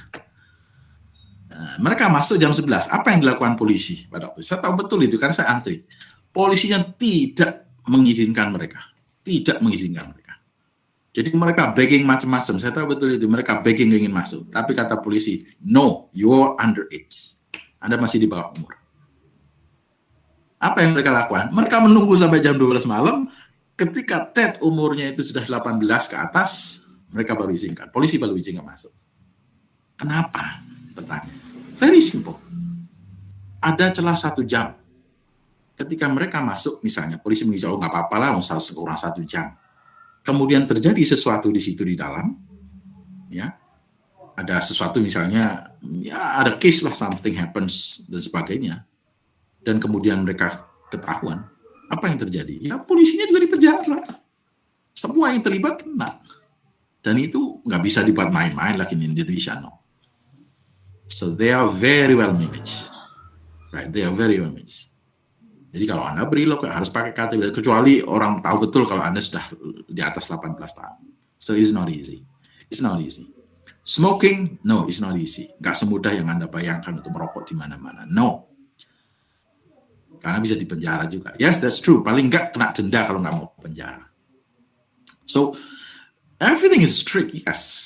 Nah, mereka masuk jam 11. Apa yang dilakukan polisi pada waktu itu? Saya tahu betul itu karena saya antri. Polisinya tidak mengizinkan mereka. Tidak mengizinkan mereka. Jadi mereka begging macam-macam. Saya tahu betul itu. Mereka begging ingin masuk. Tapi kata polisi, no, you're underage. Anda masih di bawah umur. Apa yang mereka lakukan? Mereka menunggu sampai jam 12 malam. Ketika Ted umurnya itu sudah 18 ke atas, mereka baru izinkan. Polisi baru izinkan masuk. Kenapa? Bertanya. Very simple. Ada celah 1 jam. Ketika mereka masuk, misalnya polisi mengizinkan, oh nggak apa-apa lah, kurang 1 jam. Kemudian terjadi sesuatu di situ di dalam, ya, ada sesuatu misalnya, ya ada case lah, something happens dan sebagainya, dan kemudian mereka ketahuan, apa yang terjadi? Ya polisinya juga dipenjara, semua yang terlibat kena, dan itu nggak bisa dibuat main-main lagi di Indonesia, no. So they are very well managed, right? They are very well managed. Jadi kalau Anda berilok harus pakai KTP, kecuali orang tahu betul kalau Anda sudah di atas 18 tahun. So it's not easy. It's not easy. Smoking, no, it's not easy. Gak semudah yang Anda bayangkan untuk merokok di mana-mana. No. Karena bisa dipenjara juga. Yes, that's true. Paling nggak kena denda kalau nggak mau penjara. So everything is strict, yes.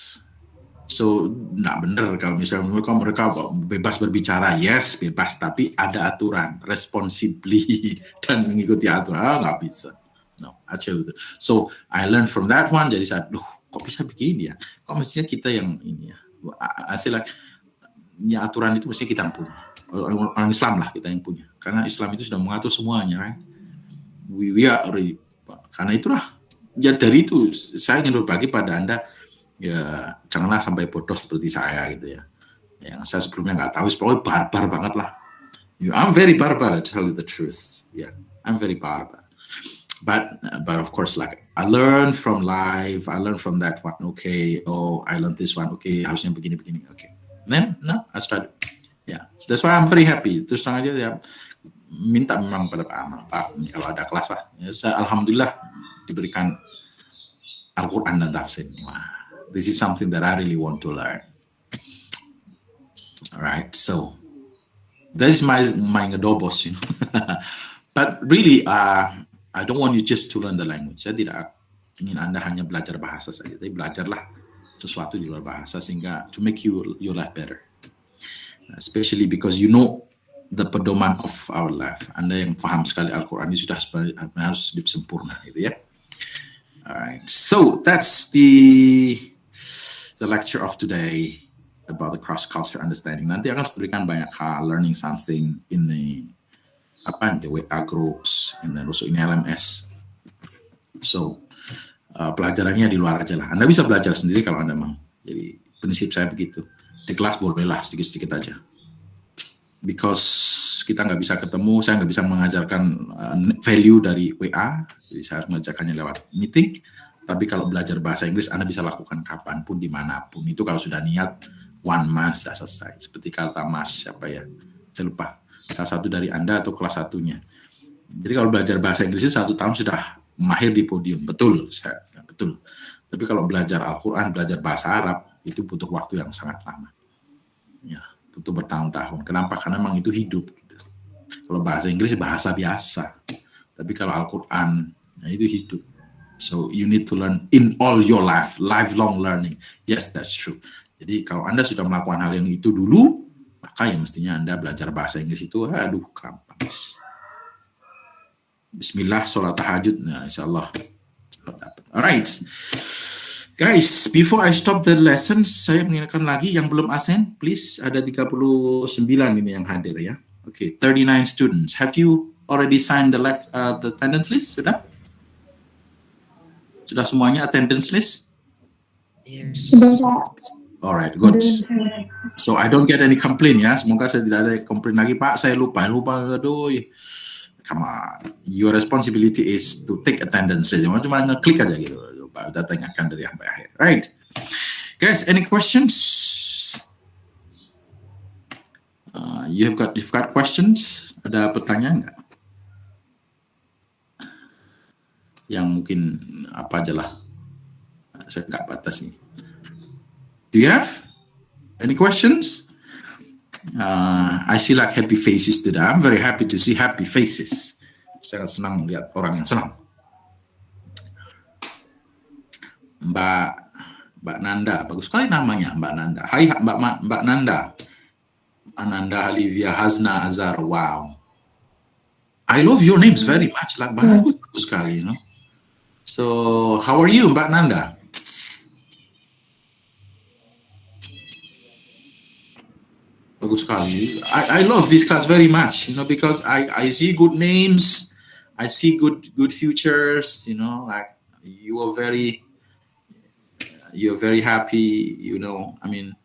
So, nggak benar kalau misalnya mereka bebas berbicara, yes, bebas, tapi ada aturan, responsibly, dan mengikuti aturan, nggak bisa. No, actually. So, I learned from that one, jadi saya, kok bisa begini ya? Kok mestinya kita yang ini ya? Hasilnya, ya aturan itu mestinya kita yang punya. Orang Islam lah kita yang punya. Karena Islam itu sudah mengatur semuanya, right? We are, karena itulah, ya dari itu, saya ingin berbagi pada Anda, ya janganlah sampai bodoh seperti saya gitu ya. Yang saya sebelumnya nggak tahu, pokoknya barbar banget lah. I'm very barbar, to tell you the truth. Yeah, I'm very barbar. But of course, like I learned from life, I learned from that one. Okay, oh I learned this one. Okay, harusnya begini. Okay, then no, I started. Yeah, that's why I'm very happy. Terus terang aja ya, minta memang pada Pak kalau ada kelas Pak. Ya, saya alhamdulillah diberikan Al-Quran dan tafsir. Wah. This is something that I really want to learn. All right, so that is my ngedobos, you know. But really, I don't want you just to learn the language. Saya tidak ingin Anda hanya belajar bahasa saja, tapi belajarlah sesuatu di luar bahasa sehingga to make your life better. Especially because you know the pedoman of our life. Anda yang paham sekali Al-Quran ini sudah harus sempurna, gitu ya. All right, so that's the lecture of today about the cross-culture understanding. Nanti akan berikan banyak hal, learning something in the WA groups, and then also in LMS. So, pelajarannya di luar aja lah. Anda bisa belajar sendiri kalau Anda mau. Jadi, prinsip saya begitu. Di kelas bolehlah sedikit-sedikit aja. Because kita nggak bisa ketemu, saya nggak bisa mengajarkan value dari WA, jadi saya harus mengajarkannya lewat meeting. Tapi kalau belajar bahasa Inggris, Anda bisa lakukan kapanpun, dimanapun. Itu kalau sudah niat, 1 month sudah selesai. Seperti kata Mas, siapa ya? Saya lupa. Salah satu dari Anda atau kelas satunya. Jadi kalau belajar bahasa Inggris 1 tahun sudah mahir di podium. Betul, betul. Tapi kalau belajar Al-Quran, belajar bahasa Arab, itu butuh waktu yang sangat lama. Ya, butuh bertahun-tahun. Kenapa? Karena memang itu hidup. Gitu. Kalau bahasa Inggris, bahasa biasa. Tapi kalau Al-Quran, ya itu hidup. So you need to learn in all your life, lifelong learning. Yes, that's true. Jadi kalau Anda sudah melakukan hal yang itu dulu, maka ya mestinya Anda belajar bahasa Inggris itu, aduh, gampang. Bismillah, sholat tahajud, nah insyaAllah. Alright, guys, before I stop the lesson, saya mengingatkan lagi yang belum absen, please, ada 39 ini yang hadir ya. Okay, 39 students. Have you already signed the attendance list? Sudah? Sudah semuanya attendance list? Yes. Sudah, Pak. Alright, good. So I don't get any complaint ya. Semoga saya tidak ada komplain lagi, Pak. Saya lupa. Aduh. Come on. Your responsibility is to take attendance list. Cuma ngeklik aja gitu. Data ingatkan dari sampai akhir. Right. Guys, any questions? You've got questions? Ada pertanyaan nggak? Yang mungkin apa aja lah. Saya nggak batas nih. Do you have any questions? I see like happy faces today. I'm very happy to see happy faces. Saya senang melihat orang yang senang. Mbak Nanda, bagus sekali namanya Mbak Nanda. Hai Mbak Nanda. Ananda, Olivia, Hazna, Azhar. Wow. I love your names very much. Like bagus sekali, you know. So, how are you, Mbak Nanda? Bagus sekali. I love this class very much, you know, because I see good names, I see good futures, you know, like you're very happy, you know. I mean,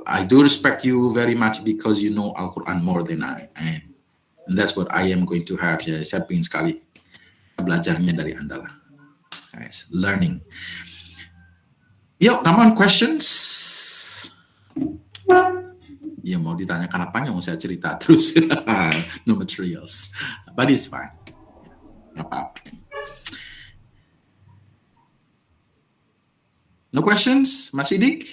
I do respect you very much because you know Al-Quran more than I am. And that's what I am going to have. Ya, saya ingin sekali belajarnya dari Anda lah. Guys, learning. Yuk, come on, questions. Ya mau ditanyakan apanya, mau saya cerita terus. No materials, but it's fine. Nggak apa-apa. No questions, Mas Idik?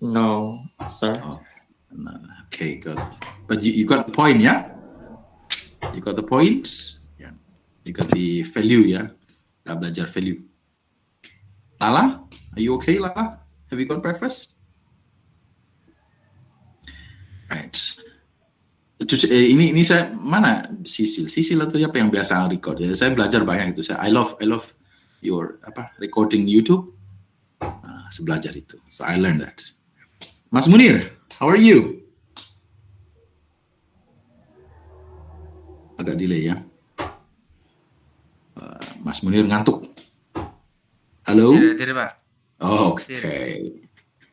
No, sir. Oh, no. Okay, good. But you got the point, yeah? You got the point? Yeah. You got the value, yeah? Kita belajar value. Lala, are you okay, Lala? Have you got breakfast? Right. Ini saya mana Sisil atau siapa yang biasa record ya? Saya belajar banyak itu. I love your recording YouTube. Saya belajar itu. So I learned that. Mas Munir, how are you? Agak delay ya. Mas Munir ngantuk. Halo. Hadir, Pak. Oh, okay.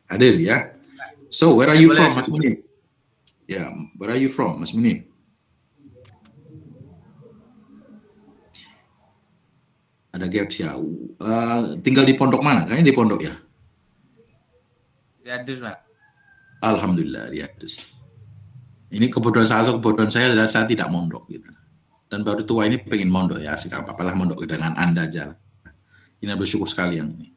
Hadir ya. So where are you from, Mas Munir? Yeah, where are you from, Mas Munir? Ada gaps ya. Tinggal di pondok mana? Kayaknya di pondok ya. Hadir, Pak. Alhamdulillah, Riyadus. Ini kebetulan saya adalah saya tidak mondok gitu. Dan baru tua ini pengen mondok ya. Sekarang apalah mondok dengan Anda aja. Ini bersyukur sekali yang ini.